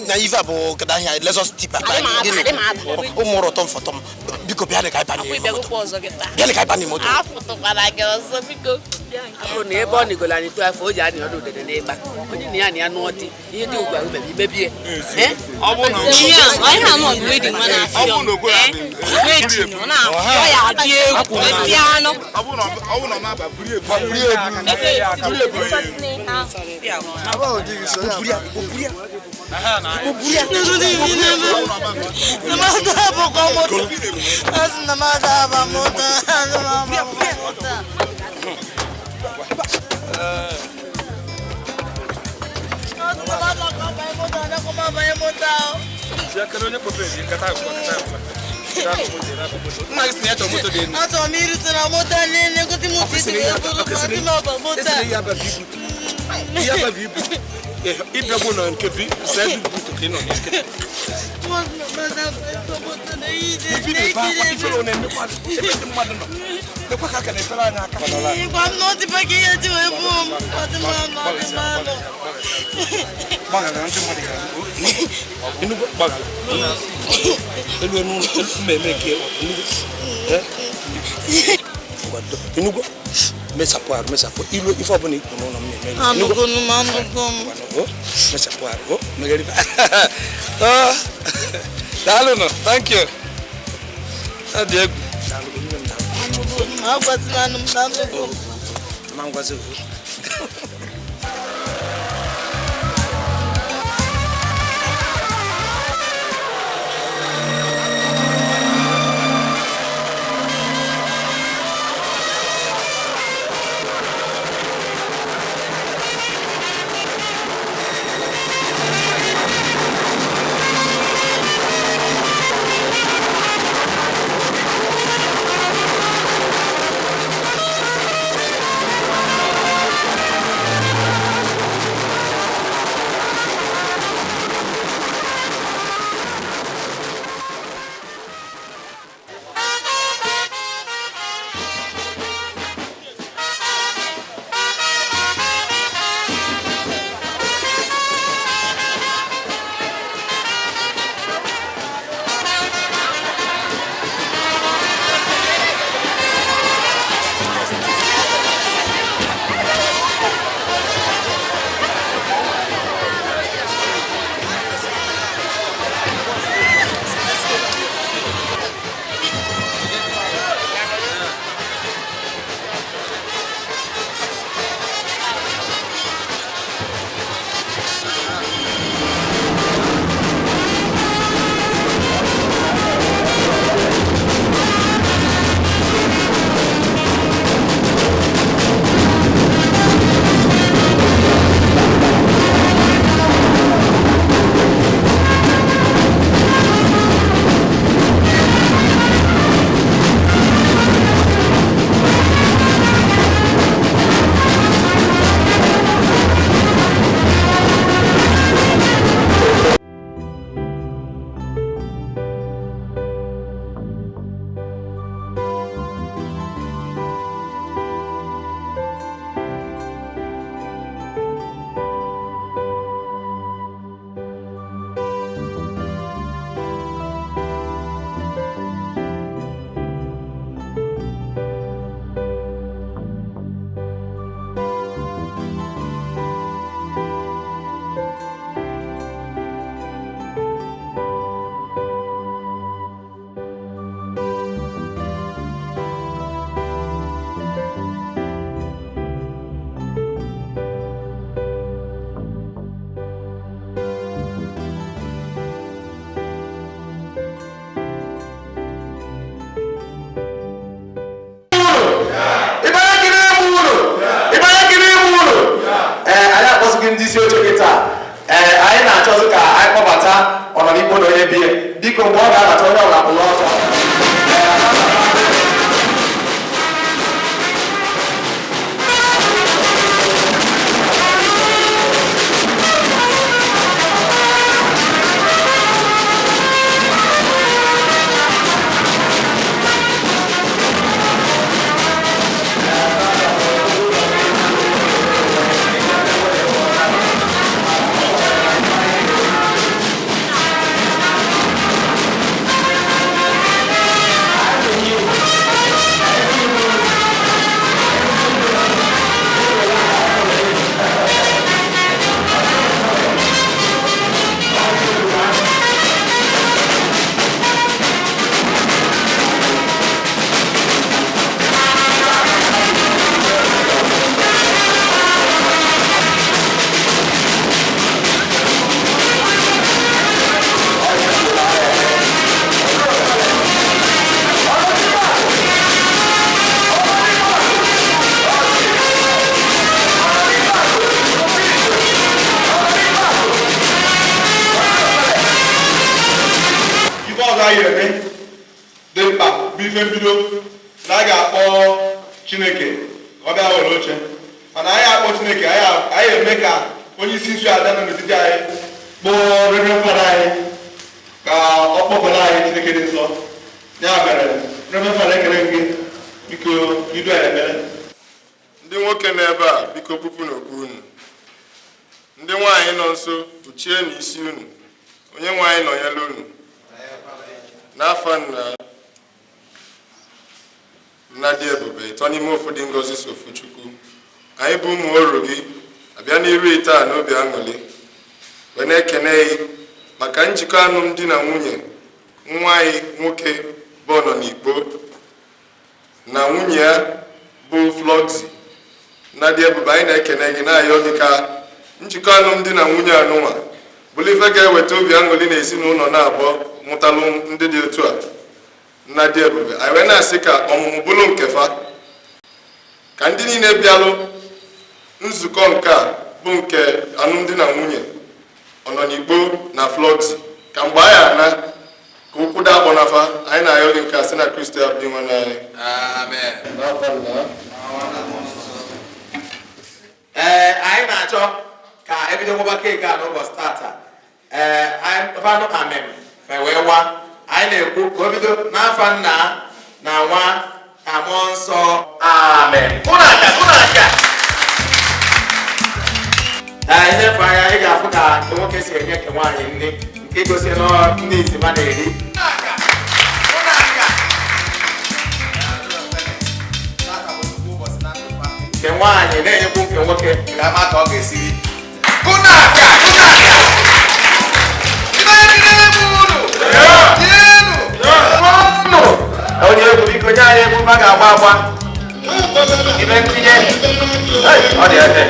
na ife a bụ kada ahịa Lexus tipa ụmụrụ ụtọ mfọtọ m biko bịa ka ịba moto ọ na ebe ọ nigola ni 12 o ji adị ọdụ dede n'ịkpa onye na ya na ya nụọ dị ihe dị ugbu a ube mebie ọ bụ na ihe anọ bụ wedding mana afọ wedding no na ọ ya adị egwu esi anọ ọ bụ na ma ba buri Inugo mesapoar ilo ifo boni kuno na mmemme inugo mesapoar go megeri dalo thank you adiego mangwazi mebie biko mgbe ọ ga-abata onye ọbụla kwụrụ ọtọ mbido na a ga-akpọ Chineke ọ bịa were oche mana anyị akpọ Chineke anyị eme ka onye isi nsu ada nọ n'etiti anyị kpọọ Reverend Father anyị ka ọ kpọpụta anyị Chineke dị nsọ ya mere Reverend Father ekele gị biko idu anyị ekele ndị nwoke nọ ebe a biko pupu n'okpu unu ndị nwaanyị nọ nso kpuchie n'isi unu onye nwaanyị nọnyere unu n'afọ nna dị ebube ịtọ n'ime ofu dị ngozi sofu Chukwu anyị bụ ụmụ oru gị abịa n'iru ite a n'obi aṅụrị wee na-ekene gị maka njikọ alụmdi na nwunye nwa anyị nwoke bụ Ọnọnikpo na nwunye ya bụ Floxy nna dị ebube anyị na-ekene gị na-ayọ gị ka njikọ alụmdi na nwunye anụnwa bụrụ ife ga-eweta obi aṅụrị na ezinụlọ na-abụọ mụtalụ ndị dị otu a nna dị ebube anyị wee na-asị ka ọmụmụ bụrụ nke fa ka ndị niile bịalụ nzukọ nke a bụ nke alụmdi na nwunye Ọnọnikpo na Floxy ka mgbe anyị ana ka ụkwụ dị akpọ nafa anyị na-ayọ gị nke a sị na Kristi abụdị nwe anyị anyị na-achọ ka ebido nweba keeki a n'ụbọchị tata anyị amen wee wa anyị na-ekwu ka o bido n'afọ Nna na Nwa na Mmụọ Nsọ amen ụnaka inefe anya ị ga-afụ ka nke nwoke si enye nke nwaanyị nne nke gosi na ndị izima na-eri nke nwaanyị na-enyekwu nke nwoke ga-ama ka ọ ga-esiri onye egwu biko nye anyị egwu ma ga-agba agba ime ntinye ọ dị ede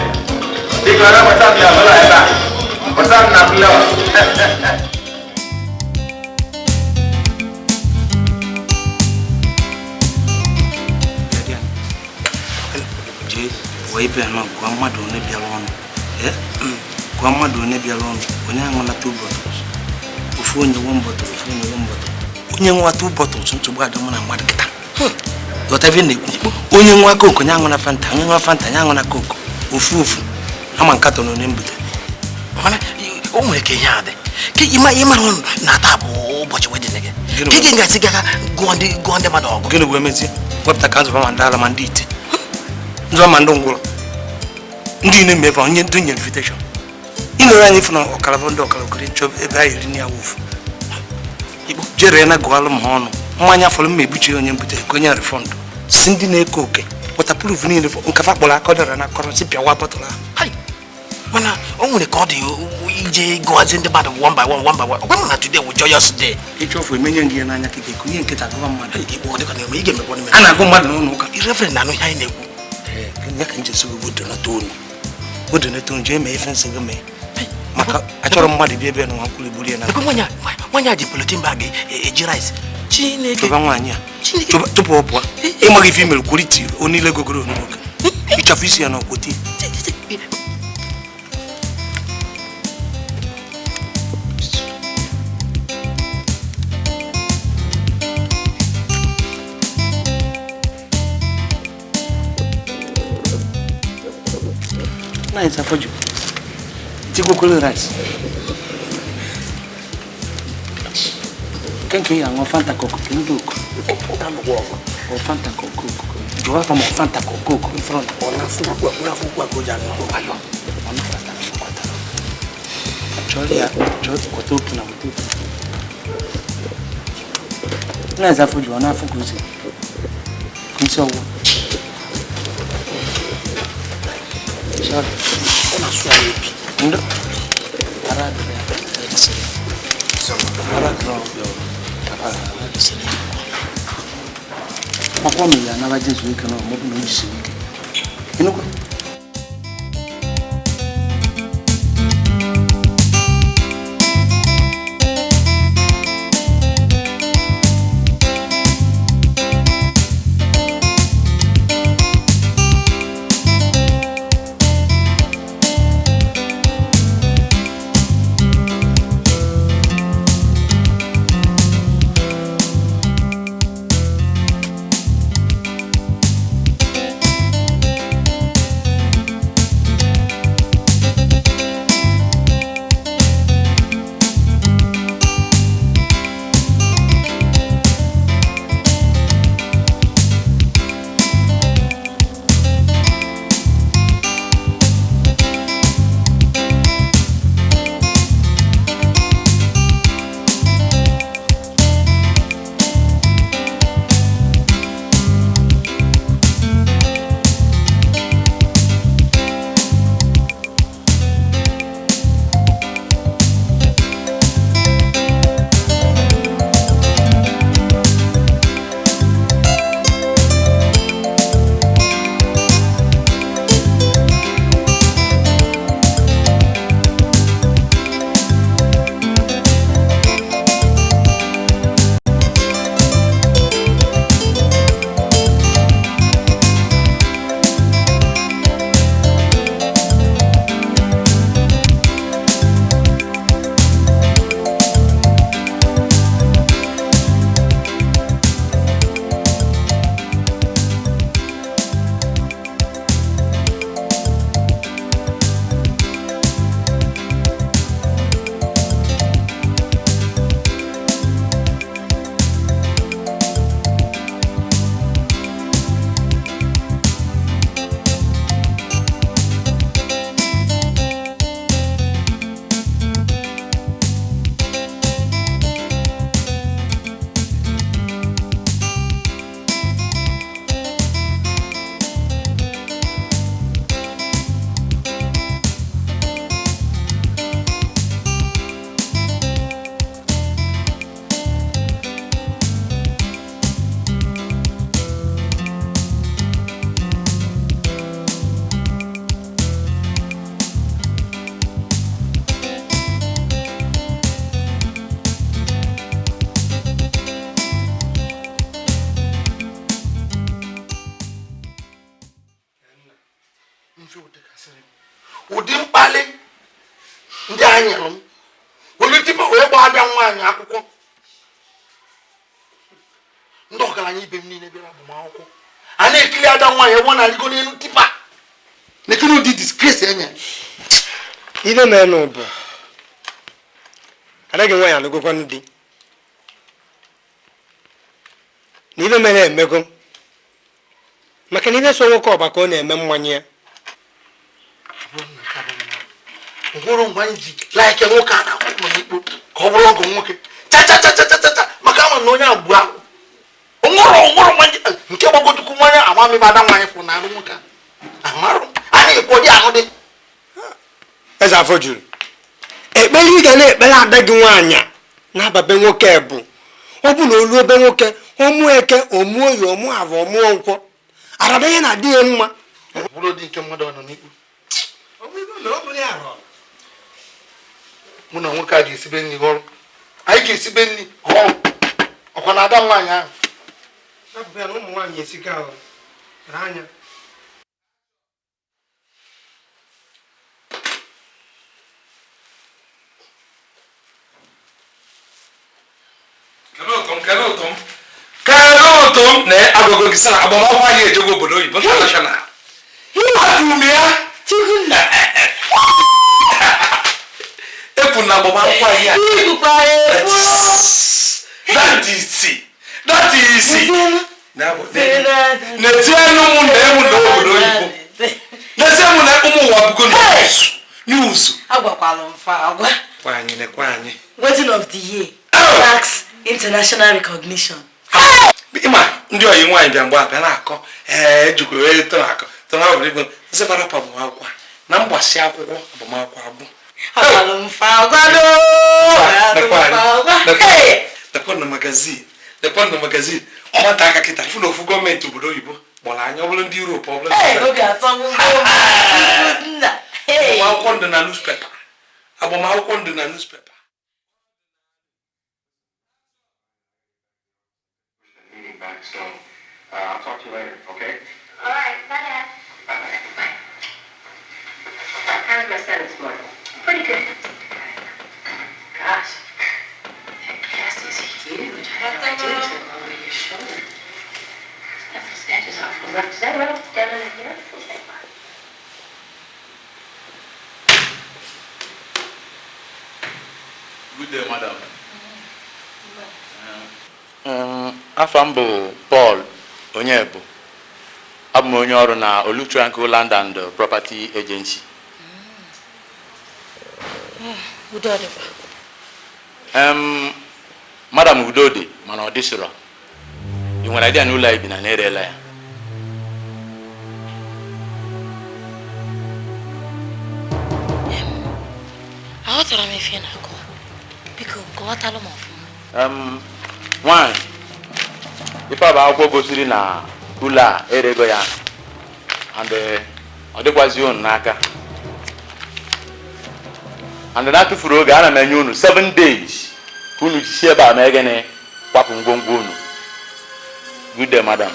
biko na weta m ya bụla ebe a weta m na flewa jee wee bịa na gwa mmadụ one bịara ọnụ gwa mmadụ one bịara ọnụ onye aṅụnata ụbọchị ofu onye nwe mbọtụ onye nwa 2 bottles ntụgbu adọmụ na mmadụ kịta ghọtabe na-ekwu onye nwa kooko nye aṅụ na fanta onye nwa fanta nye aṅụ na kooko ofu ama nkatọ na onye mbute mana o nwere ka ihe adị ka ịmara ọnụ na taa bụ ụbọchị wedịn gị ka ị ga-asị gaga gụọ ndị mmadụ ọgụ gịnị bụ emezi wepụta ka nzụba ma ndị ala ma ndị ite nzụba ma ndị ngwụrọ ndị na-emefe onye ndị nye invitation ịnọrọ anyị fụ na ọkara ndị ọkara okiri nchọ ebe anyị eri ya wụfu jere na gụalụ m ha ọnụ mmanya fọrọ m ebuchi onye mbute ka onye refọndụ si ndị na-eke oke wọtapụrụv niile nkafa kpọrọ aka dara na akọrọ si pịawa bọtụlụ ahụ mana o nwere ka ọ dị ije gụazi ndị mmadụ one by one ọgwa m na today wụ joyous day ịchọfụ emenye gị n'anya ka ike onye nkịta gụba mmadụ a na-agụ mmadụ n'ụlọ ụka irefere na anụ ihe anyị na-ekwu ya ka njesi odonata jee mee ife nsị gị mee maka achọrọ mmadụ bịa ebe na nwa kwuru egburu ya na nwanyị a ji polotin bag eji rice Chineke chọba nwaanyị a tupu ọ pụọ ịmaghị ife imere kwuriti onile gogoro onugboke ịchafụ isi ya na ọkwoti Nice for you. Tigo color rice. Can you have Fanta Coco? Can you look? Or Fanta Coco? You have a Fanta Coco in front of Nice for you, and I focus. It's all. Sorry. Ona swallow. Ndo. Arad. Arad no. Papa mi ya na ba Jesu ike no mo no jisi ike. Inuko. Udi mkpali ndị anyalụ m welu tipa wee gba abịa nwaanyị akwụkwọ ndị ọgaranya ibe m niile bịara agbamakwụkwọ a na-ekili ada nwaanyị ebe ọ na-arịgo n'elu tipa na-ekiri ụdị disgrace enye ife menụ bụ anaghị nwaanyị alụgokwa ndị na ife mere emego maka na ife so nwoke ọba ka ọ na-eme mmanya ya ngwụrụ mgbe anyị ji laike nwoke a na-akwụkwọ n'ikpo ka ọ bụrụ ọgụ nwoke chachachachachacha maka ama na onye abụọ ahụ nwụrụ nke gbagotukwu nwanye amamiba ada nwaanyị fụrụ n'arụ nwoke amarụ a na-ekwo dị ahụ dị eze afọ juru ekpere ị ga na-ekpere ada gị nwaanyị na-ababe nwoke bụ ọ bụ na olu ebe nwoke ọmụ eke ọmụ oyi ọmụ avọ ọmụ nkwọ arada ya na-adị ya mma bụrụ dị nke mmadụ nọ n'ikpu mụ na nwoke a ga-esibe nri ọrụ anyị ga-esibe nri ọrụ ọkwa na ada nwaanyị ahụ na ụmụ nwaanyị esika ahụ anya na agụgụ gị sị na agbamakwụkwọ anyị ejego obodo oyibo international. Atụrụ m ya Efu na mama kwa ya. That is it. That is it. Netiano mu ndemu ndo yibo. Netiamo na umu wa bugo news. Agwa kwalo mfa agwa. Kwanye. Wedding of the year. Tax international recognition. Ima ndi oyi nwa bia ngwa bia na akọ ejukwe we to akọ. To na obi se para pa mo akwa. Na mgbasi akwụkwọ abụmakwụkwọ abụ. Agwa mfa agwa do. The Pond magazine. Ọmata aka kita full of government obodo oyibo. Gbara anya ọbụla ndị Europe ọbụla. Obi atọ mu. Akwụkwọ ndị na newspaper. Akwụkwọ ndị na newspaper. So, I'll talk to you later, okay? All right, bye. Bye. How's my son this morning? Pretty good. Gosh, that cast is huge. I had no idea it was over your shoulder. That mustache is awful rough. Is that rough down in here? Good day, madam. Afọ m bụ Paul Onyebu. Abụ m onye ọrụ na Olutranquil Land and Property Agency. Madam Udo dị mana ọ dịsịrọ. Ị nwere idea na ụlọ ibi na na-erela ya? Aghọtara m ife na-akọ. Biko kọwatalụ m ọfụma. Nwanyị, ife bụ akwụkwọ gosiri na ụlọ a erego ya and ọ dịkwazi unu n'aka. And na tụfuru oge ana m enye unu 7 days ka unu jisi ebe a mee gịnị kwapụ ngwongwo unu. Good day, madam.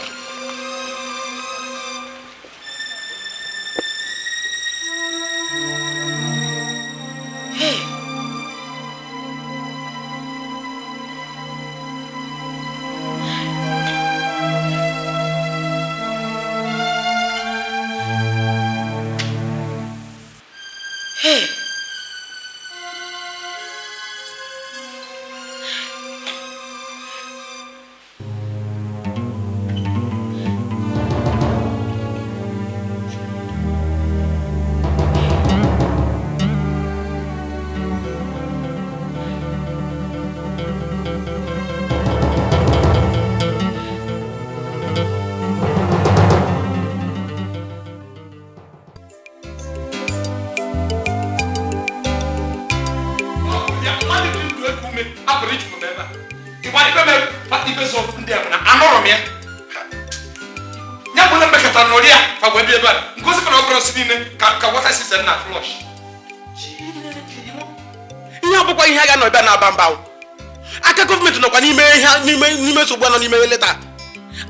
Aka gọọmenti nọkwa n'ime nsogbu nọ n'ime leta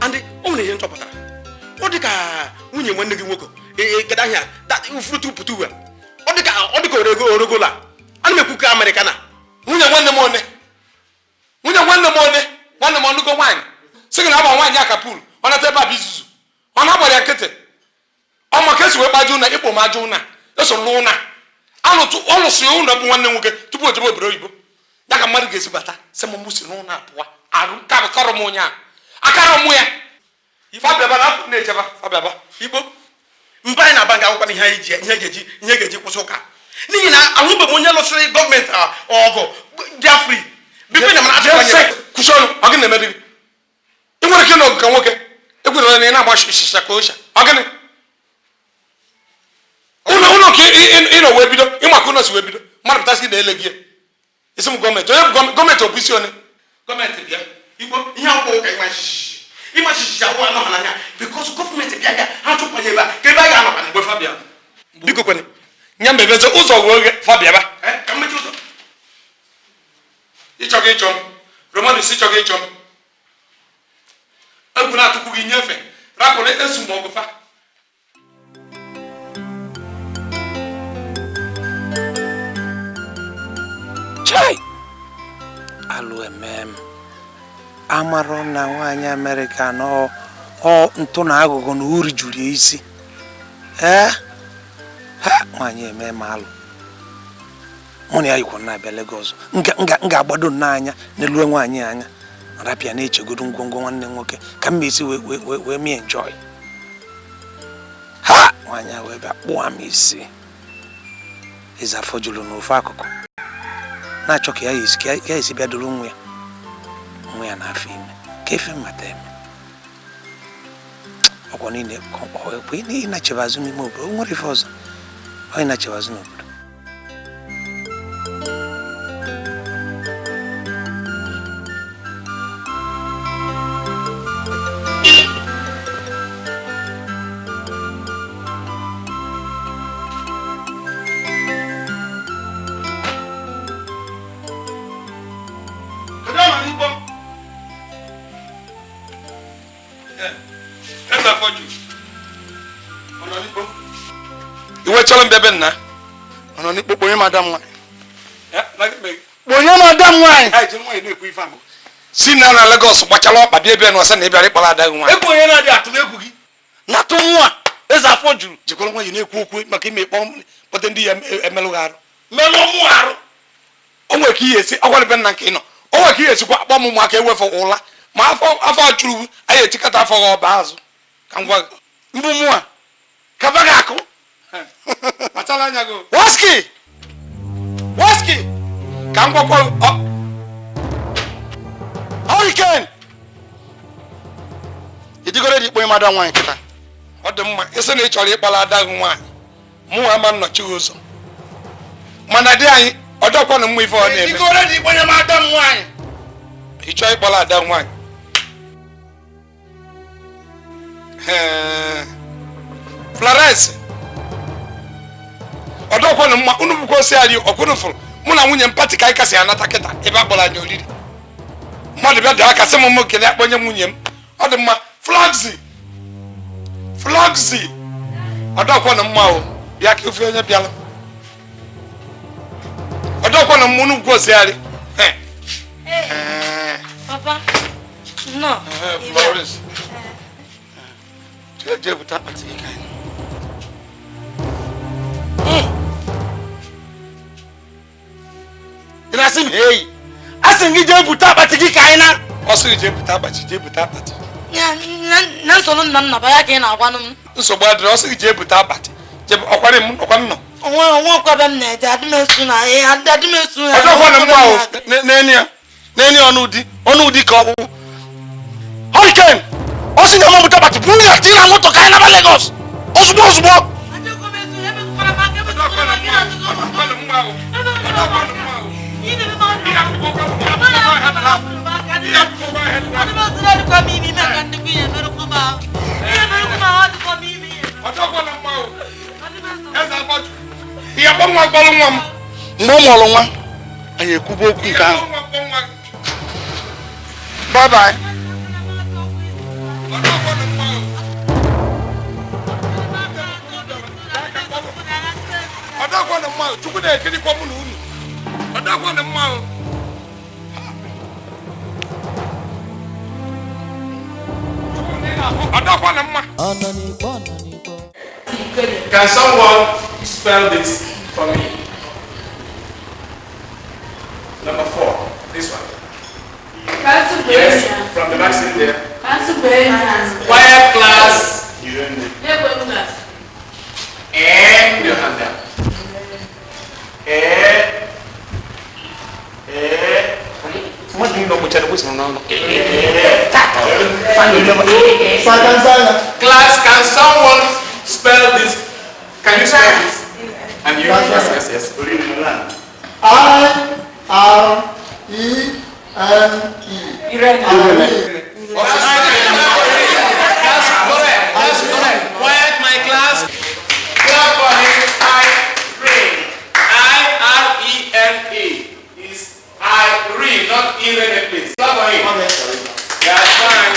and o nwere ihe nchọpụtara ọ dị ka nwunye nwanne gị nwoke kedu ahịa frutu putu uwe ọ dị ka orogola ana m ekwu ka Americana nwunye nwanne m one nwanne m ọnụgo nwaanyị sị gị na agba nwaanyị aka pool ọ nata ebe a bụ izuzu ọ na-agbara ya nkịtị ọma ka esi wee gbaju ụna ịkpọ ma ajụ ụna eso lụ ụna ọ lụsị ụlọ bụ nwanne nwoke tupu o jebe obodo oyibo ya ka mmadụ ga-esi bata sị m mụsi n'ụlọ apụwa arụ karịkọrọ m onye a akara mụ ya fabiaba na apụ na-echeba fabiaba igbo mba anyị na-aba nga akwụkwọ ihe ga-eji kwụsị ụka n'ihi na ahụbeghị onye lụsịrị gọọmenti ọgụ dia fri bife na mana kwụsị ọnụ ọ gị na-emedi gị ị nwere ike n'ọgụ ka nwoke egwere na ị na-agba shisha ka osha ọ gịnị ụlọ ka ị nọ wee bido ịmaka ụlọ si wee bido mmadụ pụtasị na-ele gị isi m gọọmenti onye bụ gọọmenti ọ bụ isi onye gọọmenti bịa igbo ihe akwụkwọ ụka ịma shishi ahụ anọ ha n'anya bikos gọọmenti bịa ya ha chụpanye ebe a ka ebe a ga-anọkwa mgbe fabia biko kwene nya mbebeze ụzọ wee oge fabiaba ka mmechi ụzọ ịchọga ịchọ m romanus ịchọga ịchọ m egwu na-atụkwu gị nyefe rapụrụ ezu ma ọgụfa chai alụ emem amarọ na nwaanyị Amerịka na ọ ntụ na agụgụ na uri juru isi ha nwaanyị eme ma alụ mụ na ya yikwa na-abịa Lagos nga-agbado n'anya n'elu nwaanyị anya rapịa na-echegodo ngwongwo nwanne nwoke ka m esi wee mee enjoy ha nwaanyị wee bịa kpụọ m isi eze afọ juru n'ofe akụkụ na-achọ ka ya esi bịa duru nwa ya n'afọ ime ka efe mmata eme ọkwa niile ekwe ịnachebazụ n'ime obodo o nwere ife ọzọ ọ ịnachebazụ n'obodo iwe chọrọ mbebe nna ọnọ n'ikpo kponye madam nwaanyị kponye madam nwaanyị si na Lagos gbachala ọkpa bịa ebe na ọsọ na ịbịara ịkpara ada gị nwaanyị ekponye na-adị atụ n'egwu gị natụ nwa eze afọ juru jikwara nwaanyị na-ekwu okwu maka ime kpọte ndị ya emelụghị arụ melụ mụ arụ o nwere ka ihe esi ọgwara nna nke ị nọ o nwere ka ihe esikwa akpọ m ụmụaka ewefe ụla ma afọ juru anyị etikata afọ gị ọba azụ ka m gwa gị mbụ mụa kaba gị akụ kpachala anya gị Waski ka m gwakwa Hurricane idigoro dị ikponye madam nwaanyị kịta ọ dị mma isi na ị chọrọ ịkpala ada gị nwaanyị mụ ama nnọchi ụzọ mana dị anyị ọ dọkwa na mma ife ọ na-eme idigoro dị ikponye madam nwaanyị ị chọọ ịkpala ada nwaanyị Florence ọ dọkwa na mma unu bụkwa osi anyị ọkwụrụ fụrụ mụ na nwunye m pati ka anyị kasị anata kịta ebe a kpọrọ anyị oriri mmadụ bịa dị aka sị m kele akpọnye nwunye m ọ dị mma Floxy ọ dọkwa na mma o bịa ka ofe onye bịala ọ dọkwa na mma unu bụkwa osi anyị Papa, no. Florence je buta akpati gị ka anyị ị na-asị m heyi asị m gị jee bute akpati gị ka anyị na ọ sịrị jee bute akpati na nsogbu nna nna ya ka ị na-agwanụ m nsogbu adịrị ọ sịrị jee bute akpati ọkwara m ọkwa nnọ onwe ọkwabe m na-eje adịmesu na adịmesu ya ọdọkwa na mma ahụ n'eni ọnụ ụdị ka ọkpụkpụ Hurricane ọ sị na ọmụ bute akpati buru ya tiri na moto ka anyị naba Lagos ozugbo mgbe ọ mụrụ nwa anyị ekwubu okwu nke ahụ bye bye ọdọkwa na mma chukwu na-ekirikwa mụ na unu ọdọkwa na mma ọdọkwa na mma. Can someone spell this for me? Number 4, this one. Yes, from the back seat there. Quiet class. And your hand down. What do you know? Class, can someone spell this? Can you spell this? And you? Yes. I-R-E-N-E. That's correct. Quiet, my class. Clap for him. I-R-E-N-E. Is I-RE, not Irene, please. Clap for him. That's fine.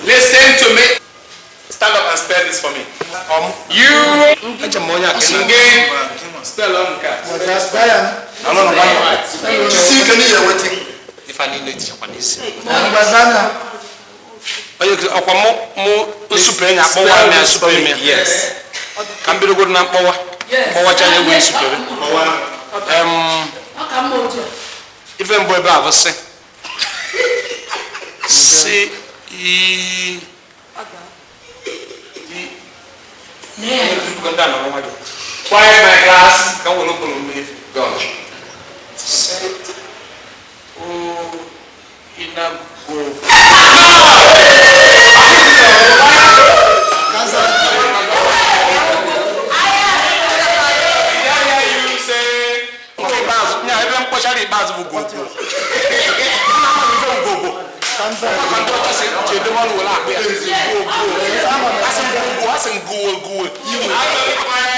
Listen to me. Stand up and spell this for me. You again. Spell on card. ọkwa mụ nsupere nya akpọwa na nsupere m yes ka m bidogoro na mkpọwacha anya egwu nsupere ife mbụ ebe a bụ si quiet my class kan wolo kono me God set ina go Go.